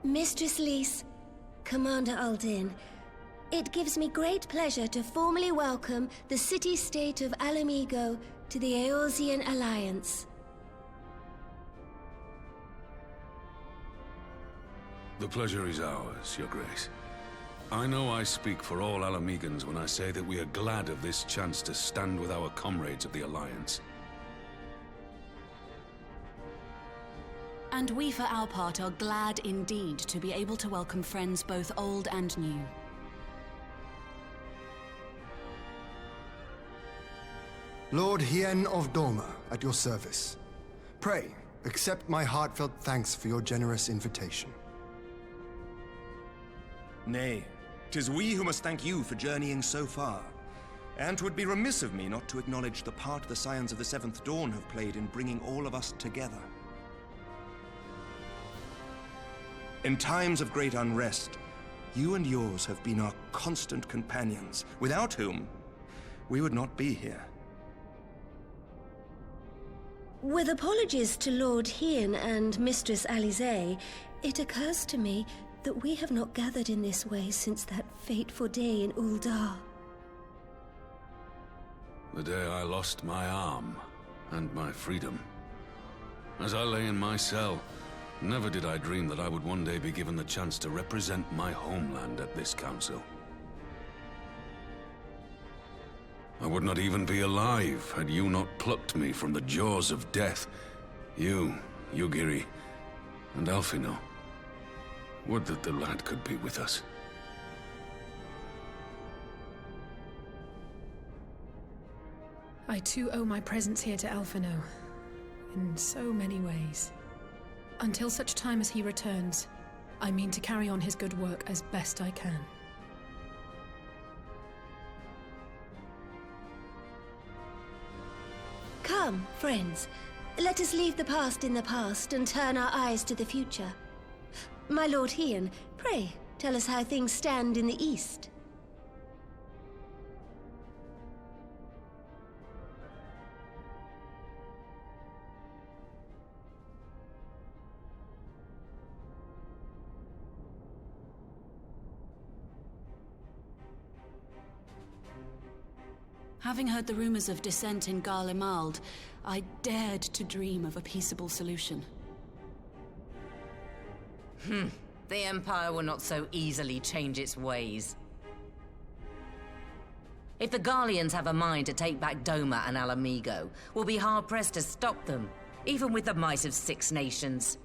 Mistress Lys, Commander Aldin, it gives me great pleasure to formally welcome the city-state of Alamigo to the Eorzean Alliance. The pleasure is ours, Your Grace. I know I speak for all Alamegans when I say that we are glad of this chance to stand with our comrades of the Alliance. And we, for our part, are glad indeed to be able to welcome friends both old and new. Lord Hien of Doma, at your service. Pray, accept my heartfelt thanks for your generous invitation. Nay, 'tis we who must thank you for journeying so far. And 'twould be remiss of me not to acknowledge the part the Scions of the Seventh Dawn have played in bringing all of us together. In times of great unrest, you and yours have been our constant companions, without whom we would not be here. With apologies to Lord Hien and Mistress Alize, it occurs to me that we have not gathered in this way since that fateful day in Uldar. The day I lost my arm and my freedom. As I lay in my cell, never did I dream that I would one day be given the chance to represent my homeland at this council. I would not even be alive had you not plucked me from the jaws of death. You, Yugiri, and Alphino. Would that the lad could be with us. I too owe my presence here to Alphino, in so many ways. Until such time as he returns, I mean to carry on his good work as best I can. Come, friends. Let us leave the past in the past and turn our eyes to the future. My Lord Hien, pray, tell us how things stand in the East. Having heard the rumors of dissent in Garlemald, I dared to dream of a peaceable solution. The Empire will not so easily change its ways. If the Garleans have a mind to take back Doma and Alamigo, we'll be hard-pressed to stop them, even with the might of 6 nations.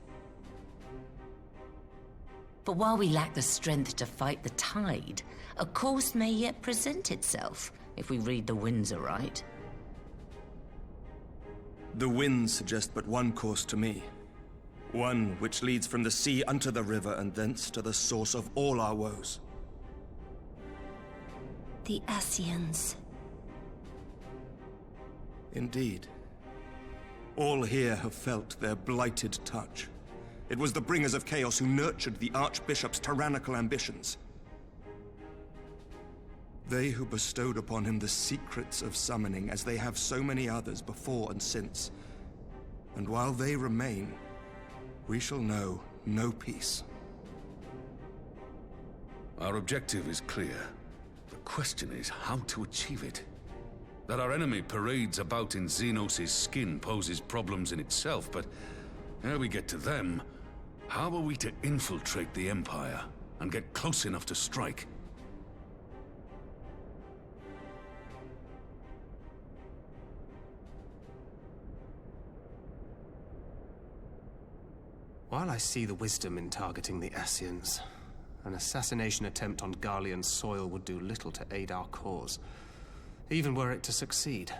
But while we lack the strength to fight the tide, a course may yet present itself, if we read the winds aright. The winds suggest but one course to me. One which leads from the sea unto the river and thence to the source of all our woes. The Ascians. Indeed. All here have felt their blighted touch. It was the bringers of chaos who nurtured the Archbishop's tyrannical ambitions. They who bestowed upon him the secrets of summoning, as they have so many others before and since. And while they remain, we shall know no peace. Our objective is clear. The question is how to achieve it. That our enemy parades about in Xenos' skin poses problems in itself, but ere we get to them, how are we to infiltrate the Empire and get close enough to strike? While I see the wisdom in targeting the Ascians, an assassination attempt on Garlean soil would do little to aid our cause, even were it to succeed.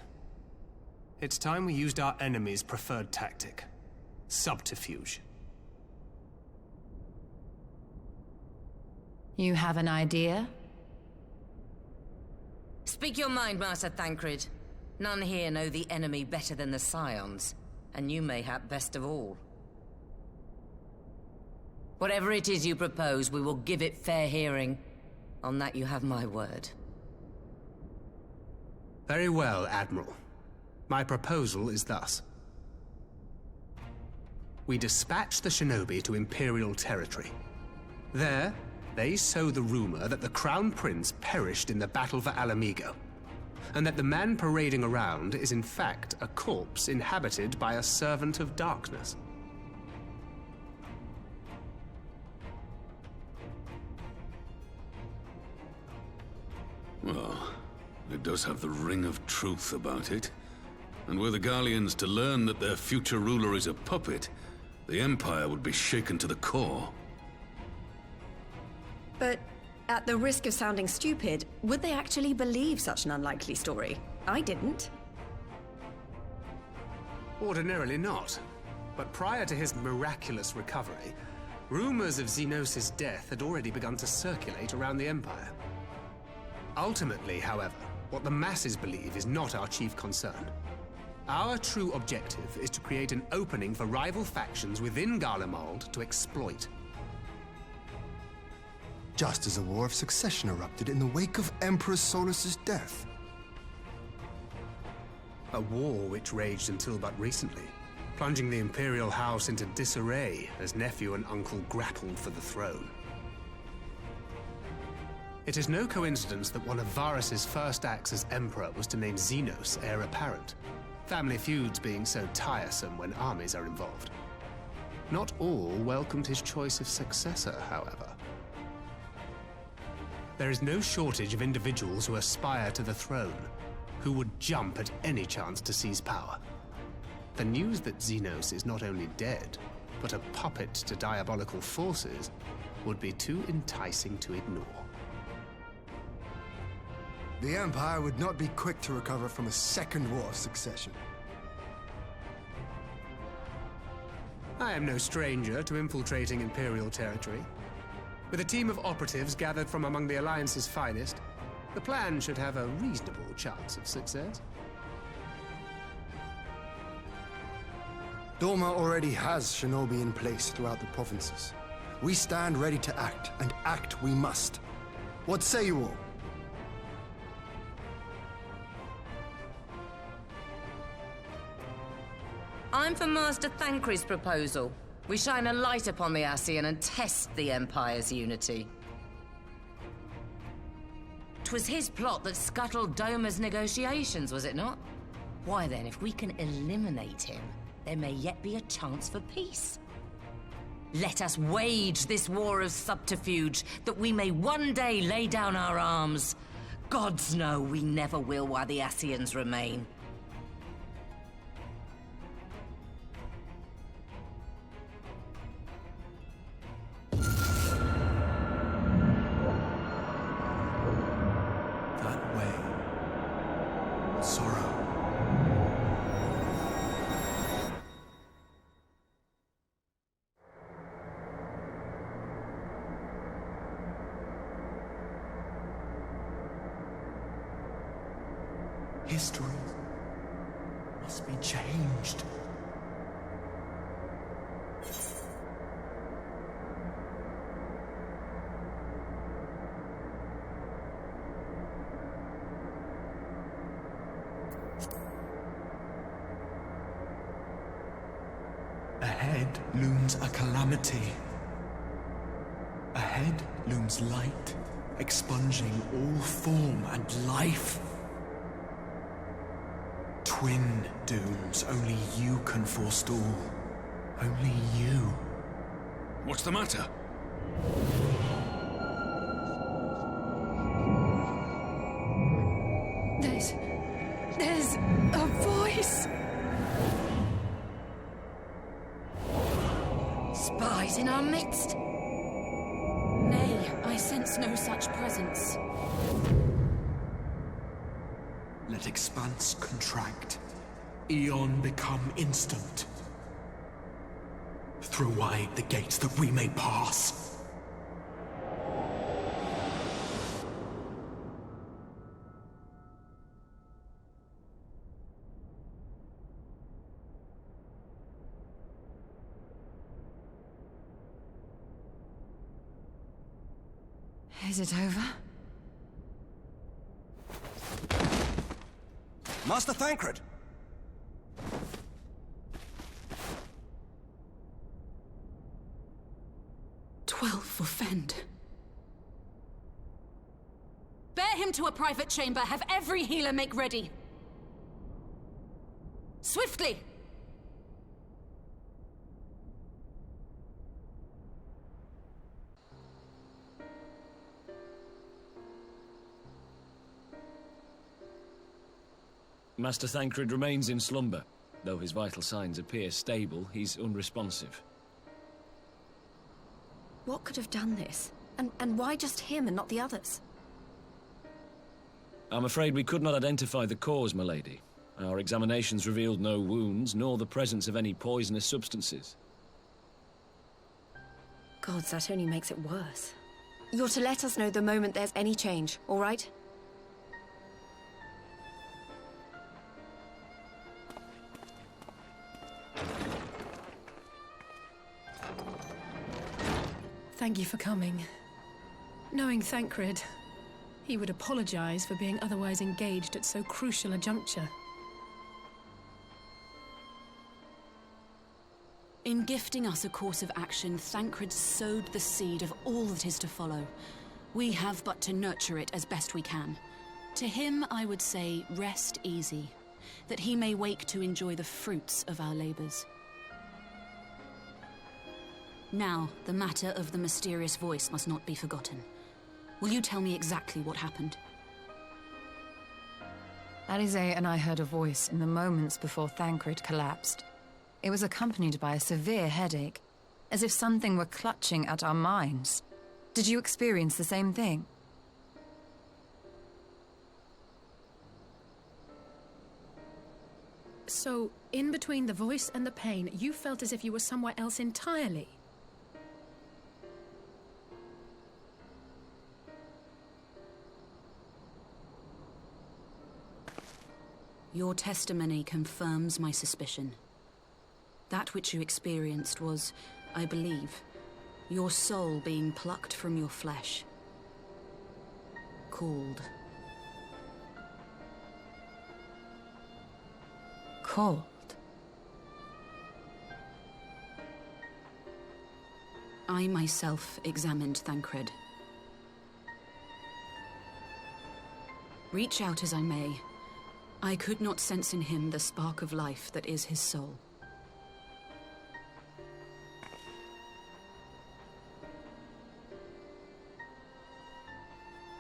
It's time we used our enemy's preferred tactic: subterfuge. You have an idea? Speak your mind, Master Thancred. None here know the enemy better than the Scions, and you mayhap best of all. Whatever it is you propose, we will give it fair hearing. On that you have my word. Very well, Admiral. My proposal is thus. We dispatch the shinobi to Imperial territory. There, they sow the rumor that the Crown Prince perished in the battle for Alamigo, and that the man parading around is in fact a corpse inhabited by a servant of darkness. Well, it does have the ring of truth about it. And were the Garleans to learn that their future ruler is a puppet, the Empire would be shaken to the core. But at the risk of sounding stupid, would they actually believe such an unlikely story? I didn't. Ordinarily not. But prior to his miraculous recovery, rumors of Xenos' death had already begun to circulate around the Empire. Ultimately, however, what the masses believe is not our chief concern. Our true objective is to create an opening for rival factions within Garlemald to exploit. Just as a war of succession erupted in the wake of Emperor Solus's death. A war which raged until but recently, plunging the Imperial House into disarray as nephew and uncle grappled for the throne. It is no coincidence that one of Varus's first acts as Emperor was to name Xenos heir apparent, family feuds being so tiresome when armies are involved. Not all welcomed his choice of successor, however. There is no shortage of individuals who aspire to the throne, who would jump at any chance to seize power. The news that Xenos is not only dead, but a puppet to diabolical forces, would be too enticing to ignore. The Empire would not be quick to recover from a second war of succession. I am no stranger to infiltrating Imperial territory. With a team of operatives gathered from among the Alliance's finest, the plan should have a reasonable chance of success. Doma already has shinobi in place throughout the provinces. We stand ready to act, and act we must. What say you all? I'm for Master Thancred's proposal. We shine a light upon the Ascian and test the Empire's unity. 'Twas his plot that scuttled Doma's negotiations, was it not? Why then, if we can eliminate him, there may yet be a chance for peace. Let us wage this war of subterfuge, that we may one day lay down our arms. Gods know we never will while the Ascians remain. History must be changed. Ahead looms a calamity. Ahead looms light, expunging all form and life. Twin dooms only you can forestall. Only you. What's the matter? There's a voice. Spies in our midst? Nay, I sense no such presence. Let expanse contract. Eon become instant. Throw wide the gates that we may pass. Is it over? Master Thancred! 12 for Fend. Bear him to a private chamber. Have every healer make ready. Swiftly! Master Thancred remains in slumber. Though his vital signs appear stable, he's unresponsive. What could have done this? And why just him and not the others? I'm afraid we could not identify the cause, my lady. Our examinations revealed no wounds, nor the presence of any poisonous substances. Gods, that only makes it worse. You're to let us know the moment there's any change, all right? Thank you for coming. Knowing Thancred, he would apologize for being otherwise engaged at so crucial a juncture. In gifting us a course of action, Thancred sowed the seed of all that is to follow. We have but to nurture it as best we can. To him, I would say, rest easy, that he may wake to enjoy the fruits of our labors. Now, the matter of the mysterious voice must not be forgotten. Will you tell me exactly what happened? Alize and I heard a voice in the moments before Thancred collapsed. It was accompanied by a severe headache, as if something were clutching at our minds. Did you experience the same thing? So, in between the voice and the pain, you felt as if you were somewhere else entirely? Your testimony confirms my suspicion. That which you experienced was, I believe, your soul being plucked from your flesh. Called. Called? I myself examined Thancred. Reach out as I may, I could not sense in him the spark of life that is his soul.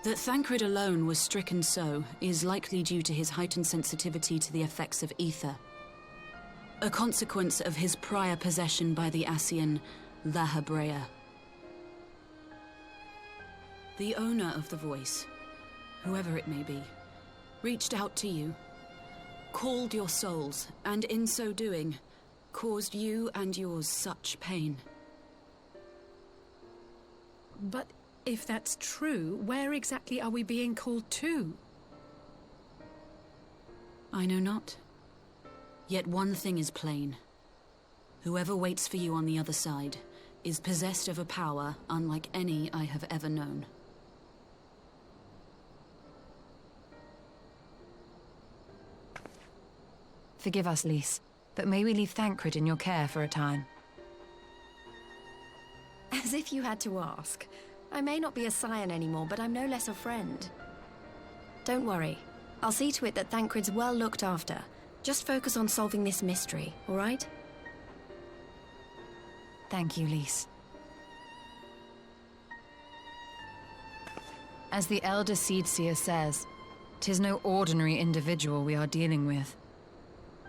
That Thancred alone was stricken so is likely due to his heightened sensitivity to the effects of ether, a consequence of his prior possession by the Ascian Lahabrea. The owner of the voice, whoever it may be, reached out to you, called your souls, and in so doing, caused you and yours such pain. But if that's true, where exactly are we being called to? I know not. Yet one thing is plain. Whoever waits for you on the other side is possessed of a power unlike any I have ever known. Forgive us, Lise, but may we leave Thancred in your care for a time? As if you had to ask. I may not be a scion anymore, but I'm no less a friend. Don't worry. I'll see to it that Thancred's well looked after. Just focus on solving this mystery, all right? Thank you, Lise. As the Elder Seedseer says, 'tis no ordinary individual we are dealing with.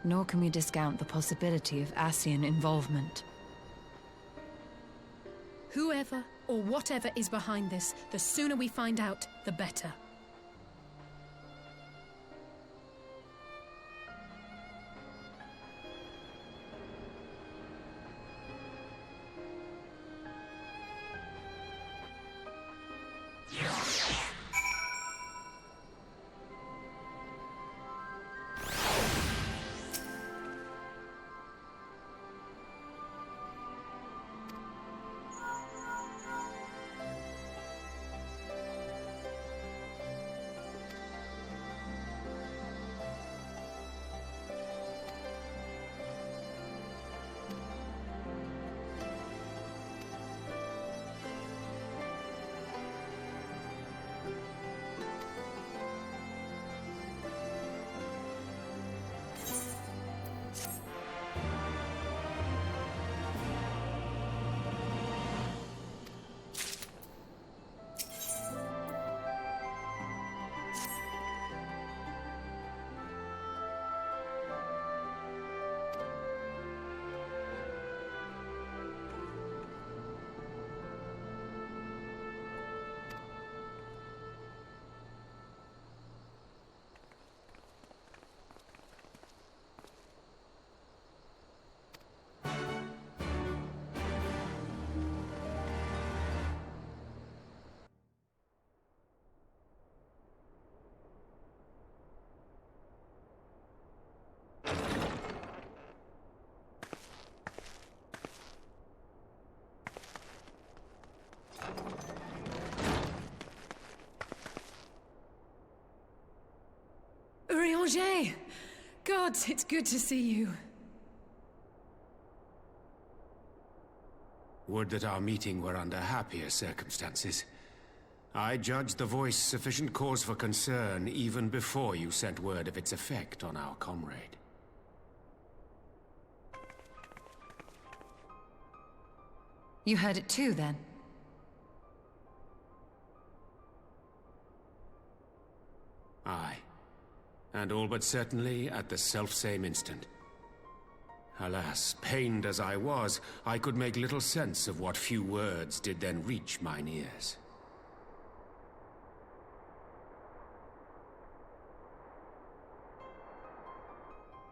Nor can we discount the possibility of Ascian involvement. Whoever or whatever is behind this, the sooner we find out, the better. Urianger! God, it's good to see you. Would that our meeting were under happier circumstances. I judged the voice sufficient cause for concern even before you sent word of its effect on our comrade. You heard it too, then? Aye. And all but certainly at the selfsame instant. Alas, pained as I was, I could make little sense of what few words did then reach mine ears.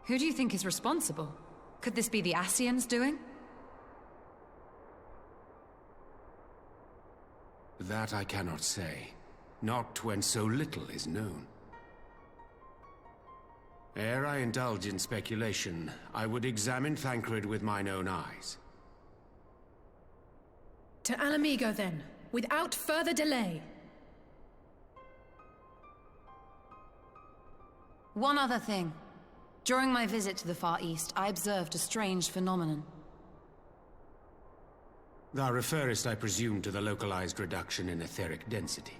Who do you think is responsible? Could this be the Ascians doing? That I cannot say. Not when so little is known. Ere I indulge in speculation, I would examine Thancred with mine own eyes. To Alamigo, then, without further delay. One other thing. During my visit to the Far East, I observed a strange phenomenon. Thou referrest, I presume, to the localized reduction in etheric density.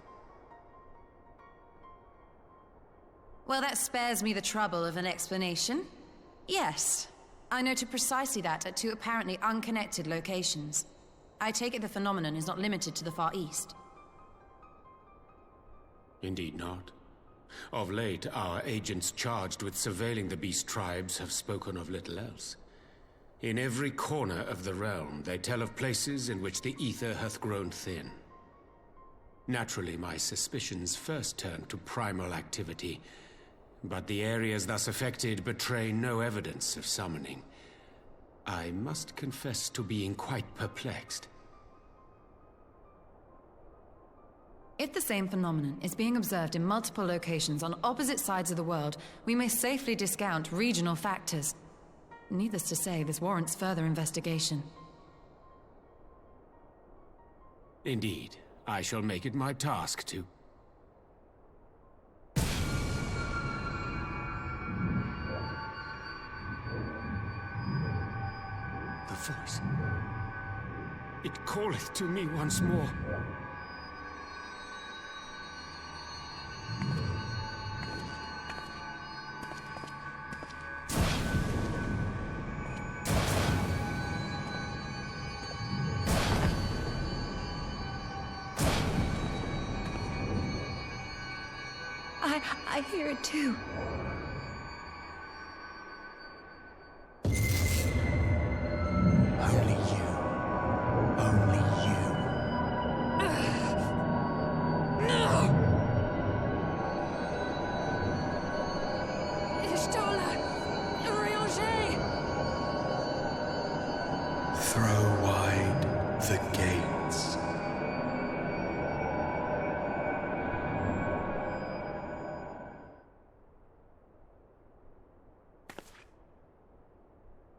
Well, that spares me the trouble of an explanation. Yes, I noted precisely that at two apparently unconnected locations. I take it the phenomenon is not limited to the Far East. Indeed not. Of late, our agents charged with surveilling the beast tribes have spoken of little else. In every corner of the realm, they tell of places in which the ether hath grown thin. Naturally, my suspicions first turned to primal activity, but the areas thus affected betray no evidence of summoning. I must confess to being quite perplexed. If the same phenomenon is being observed in multiple locations on opposite sides of the world, we may safely discount regional factors. Needless to say, this warrants further investigation. Indeed, I shall make it my task to... The voice. It calleth to me once more. I hear it too. Only you. Only you. No! Ishtola! Urianger! Throw wide the gates.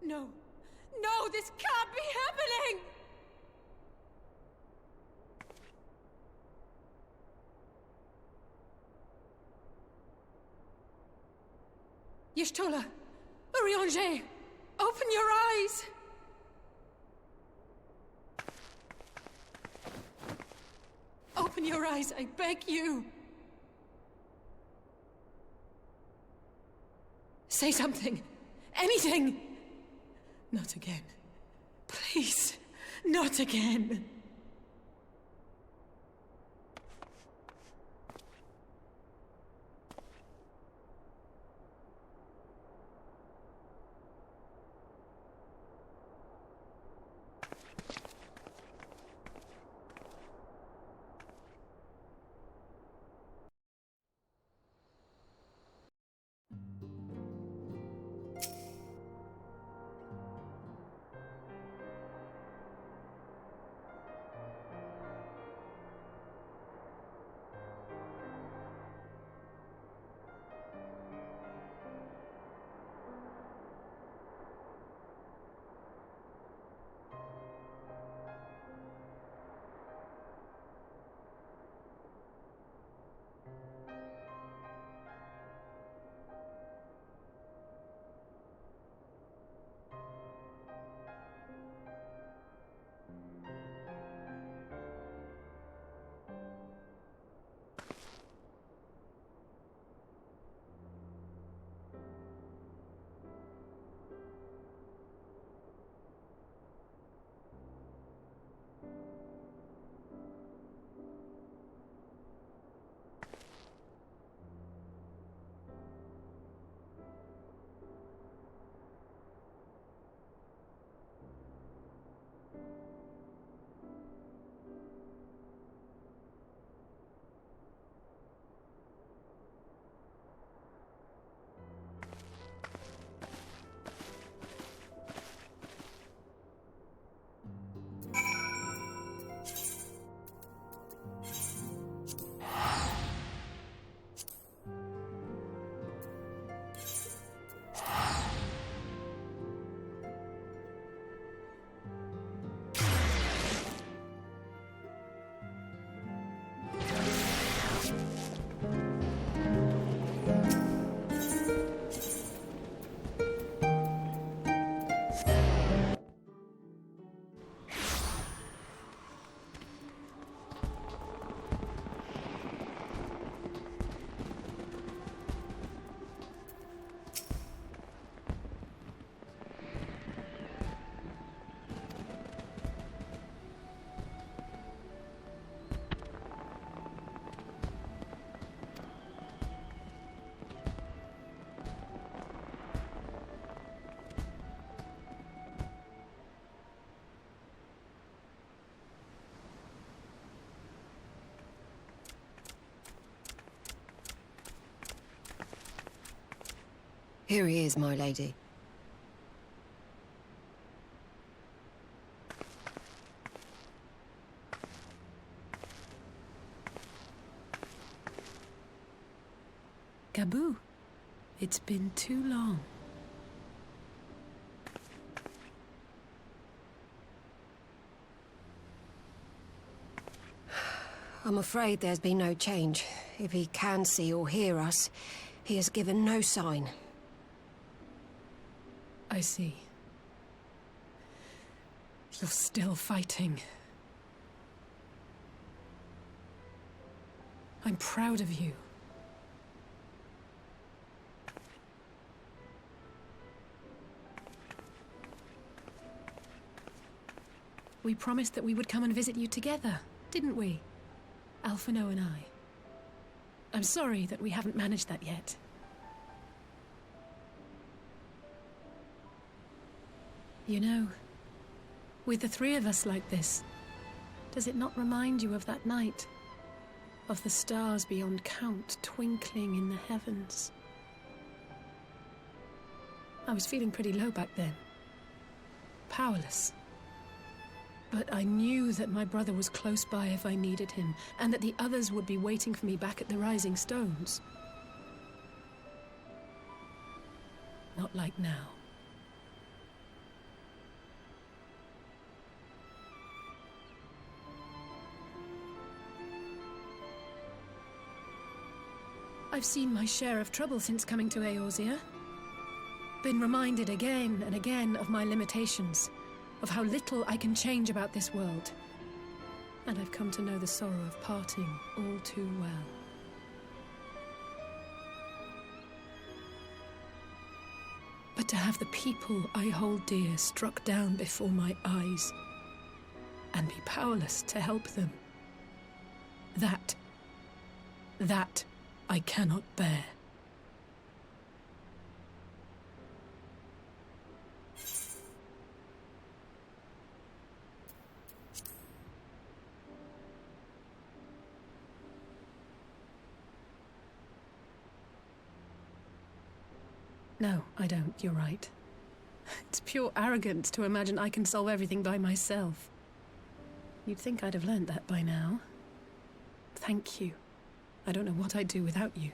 No! No, this can't be happening! Y'shtola! Urianger! Open your eyes! Open your eyes, I beg you! Say something! Anything! Not again. Please, not again. Here he is, my lady. Gabu, it's been too long. I'm afraid there's been no change. If he can see or hear us, he has given no sign. I see. You're still fighting. I'm proud of you. We promised that we would come and visit you together, didn't we? Alphino and I. I'm sorry that we haven't managed that yet. You know, with the three of us like this, does it not remind you of that night? Of the stars beyond count twinkling in the heavens? I was feeling pretty low back then. Powerless. But I knew that my brother was close by if I needed him, and that the others would be waiting for me back at the Rising Stones. Not like now. I've seen my share of trouble since coming to Eorzea. Been reminded again and again of my limitations, of how little I can change about this world. And I've come to know the sorrow of parting all too well. But to have the people I hold dear struck down before my eyes, and be powerless to help them, that I cannot bear. No, I don't. You're right. It's pure arrogance to imagine I can solve everything by myself. You'd think I'd have learned that by now. Thank you. I don't know what I'd do without you.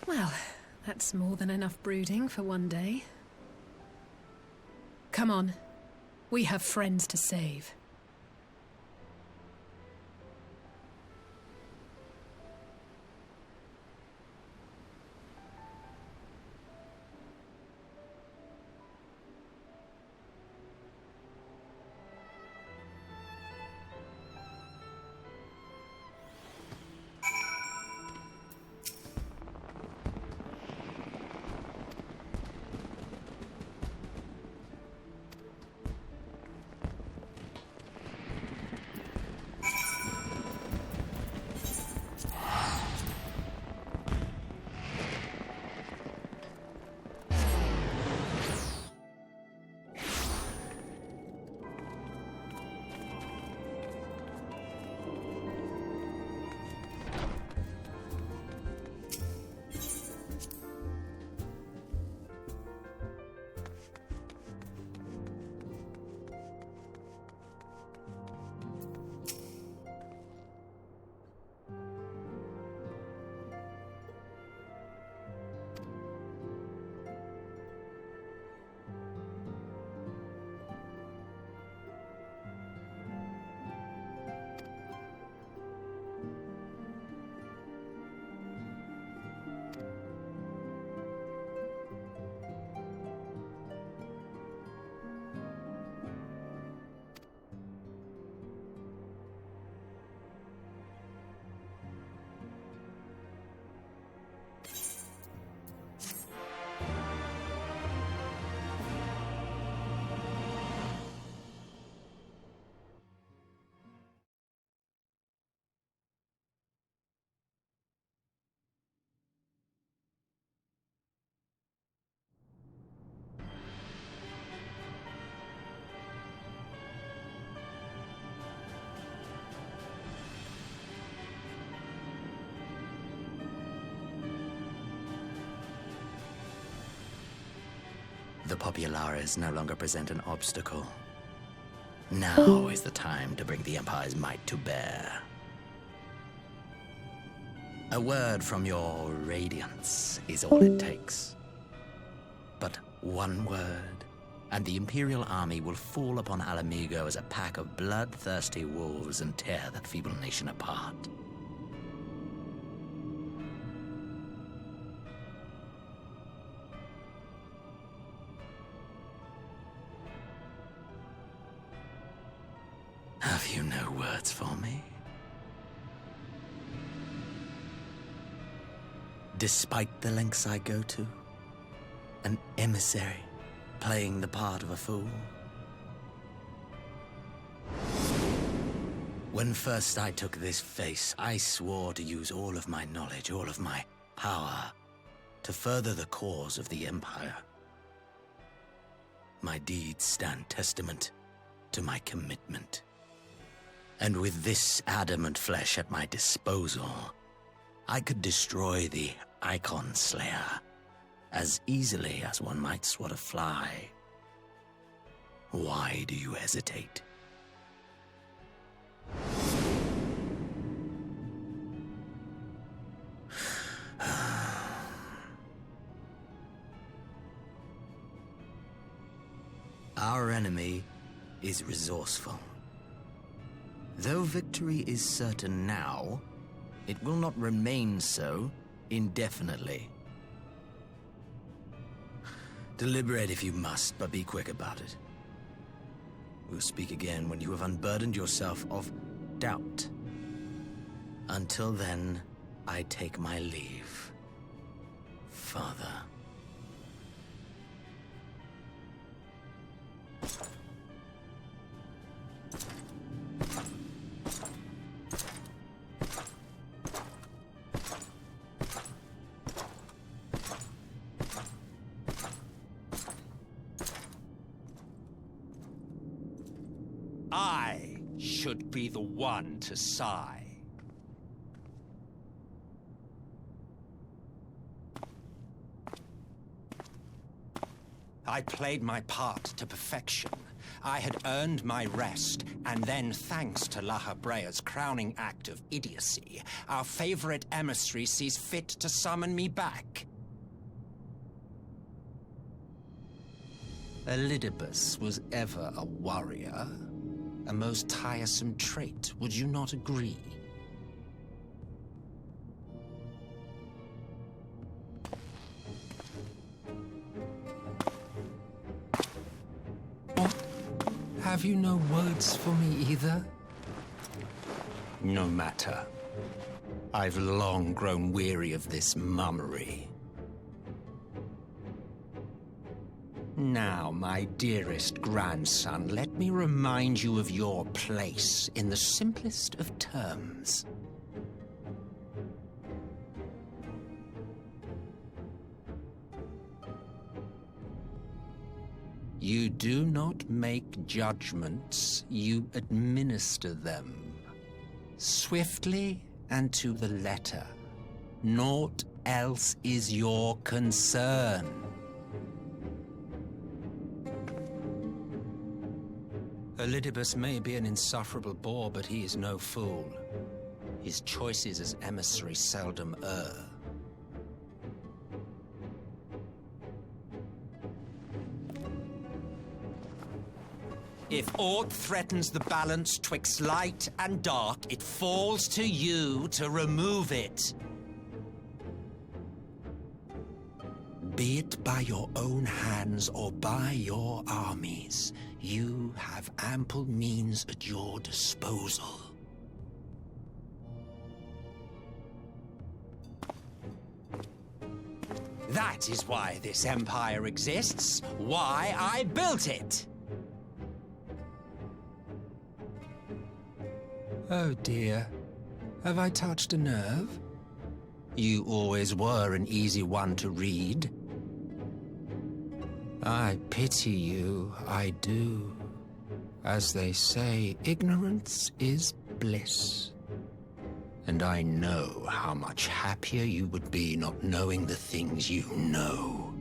Well, that's more than enough brooding for one day. Come on. We have friends to save. The populares no longer present an obstacle. Now is the time to bring the Empire's might to bear. A word from your Radiance is all it takes. But one word, and the Imperial army will fall upon Alamigo as a pack of bloodthirsty wolves and tear that feeble nation apart. Have you no words for me? Despite the lengths I go to, an emissary playing the part of a fool. When first I took this face, I swore to use all of my knowledge, all of my power, to further the cause of the Empire. My deeds stand testament to my commitment. And with this adamant flesh at my disposal, I could destroy the Icon Slayer as easily as one might swat a fly. Why do you hesitate? Our enemy is resourceful. Though victory is certain now, it will not remain so indefinitely. Deliberate if you must, but be quick about it. We'll speak again when you have unburdened yourself of doubt. Until then, I take my leave, Father. I should be the one to sigh. I played my part to perfection. I had earned my rest, and then, thanks to La Habrea's crowning act of idiocy, our favorite emissary sees fit to summon me back. Elidibus was ever a warrior. A most tiresome trait, would you not agree? What? Have you no words for me either? No matter. I've long grown weary of this mummery. Now, my dearest grandson, let me remind you of your place in the simplest of terms. You do not make judgments, you administer them. Swiftly and to the letter. Naught else is your concern. Elidibus may be an insufferable bore, but he is no fool. His choices as emissary seldom err. If aught threatens the balance twixt light and dark, it falls to you to remove it. Be it by your own hands or by your armies, you have ample means at your disposal. That is why this empire exists, why I built it. Oh dear, have I touched a nerve? You always were an easy one to read. I pity you, I do. As they say, ignorance is bliss. And I know how much happier you would be not knowing the things you know.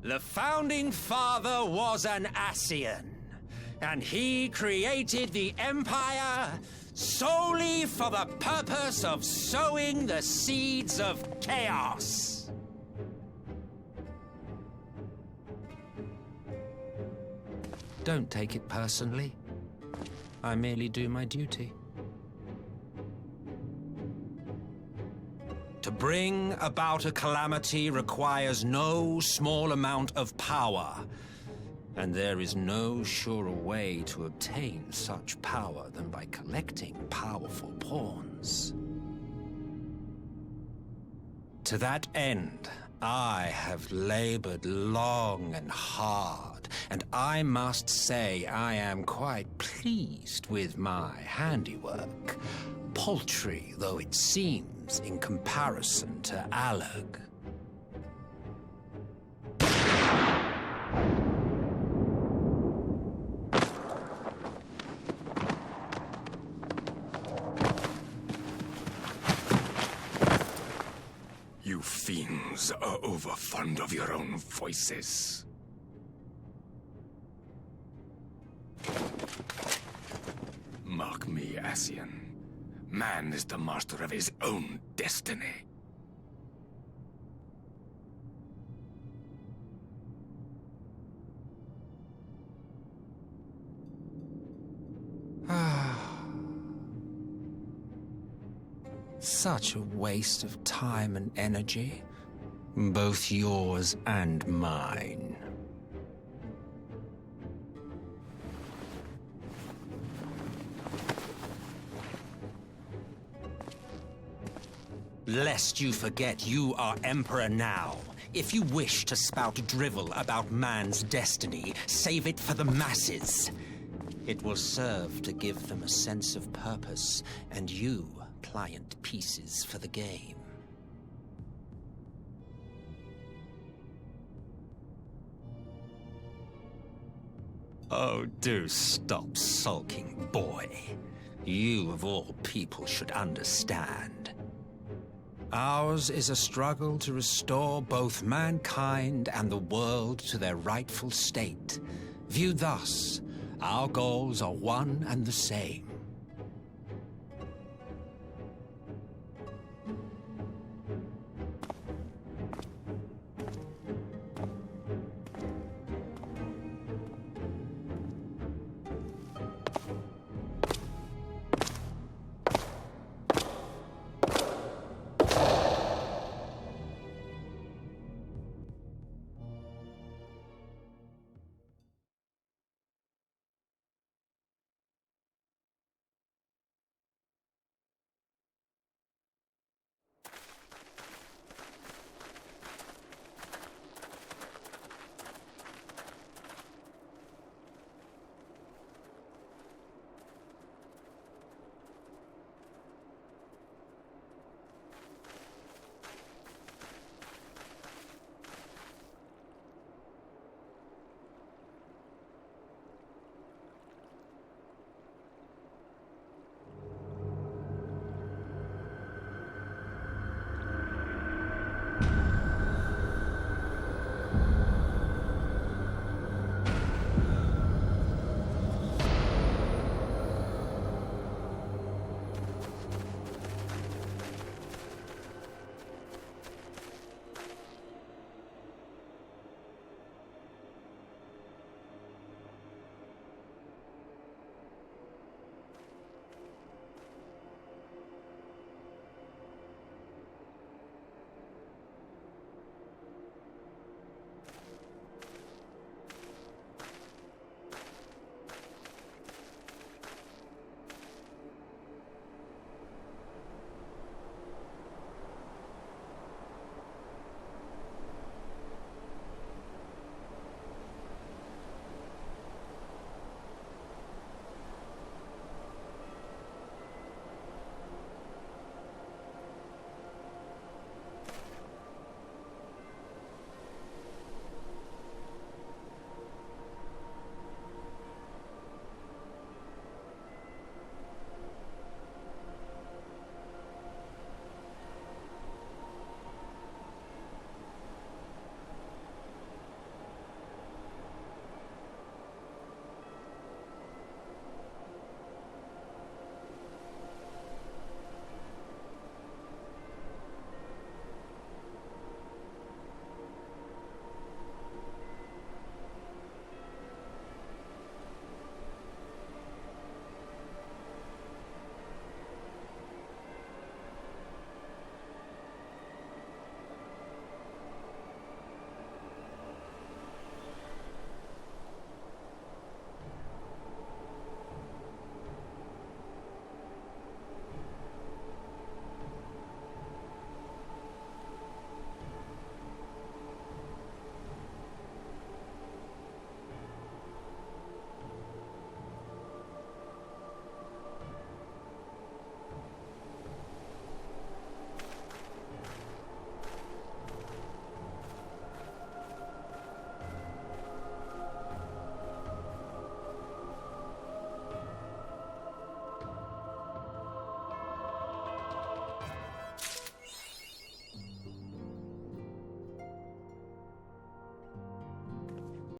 The founding father was an Ascian, and he created the Empire solely for the purpose of sowing the seeds of chaos. Don't take it personally. I merely do my duty. To bring about a calamity requires no small amount of power, and there is no surer way to obtain such power than by collecting powerful pawns. To that end, I have labored long and hard, and I must say I am quite pleased with my handiwork, paltry though it seems in comparison to Alag. You fiends are overfond of your own voices. Mark me, Ascian. Man is the master of his own destiny. Such a waste of time and energy, both yours and mine. Lest you forget you are Emperor now. If you wish to spout drivel about man's destiny, save it for the masses. It will serve to give them a sense of purpose, and you pliant pieces for the game. Oh, do stop sulking, boy. You, of all people, should understand. Ours is a struggle to restore both mankind and the world to their rightful state. Viewed thus, our goals are one and the same.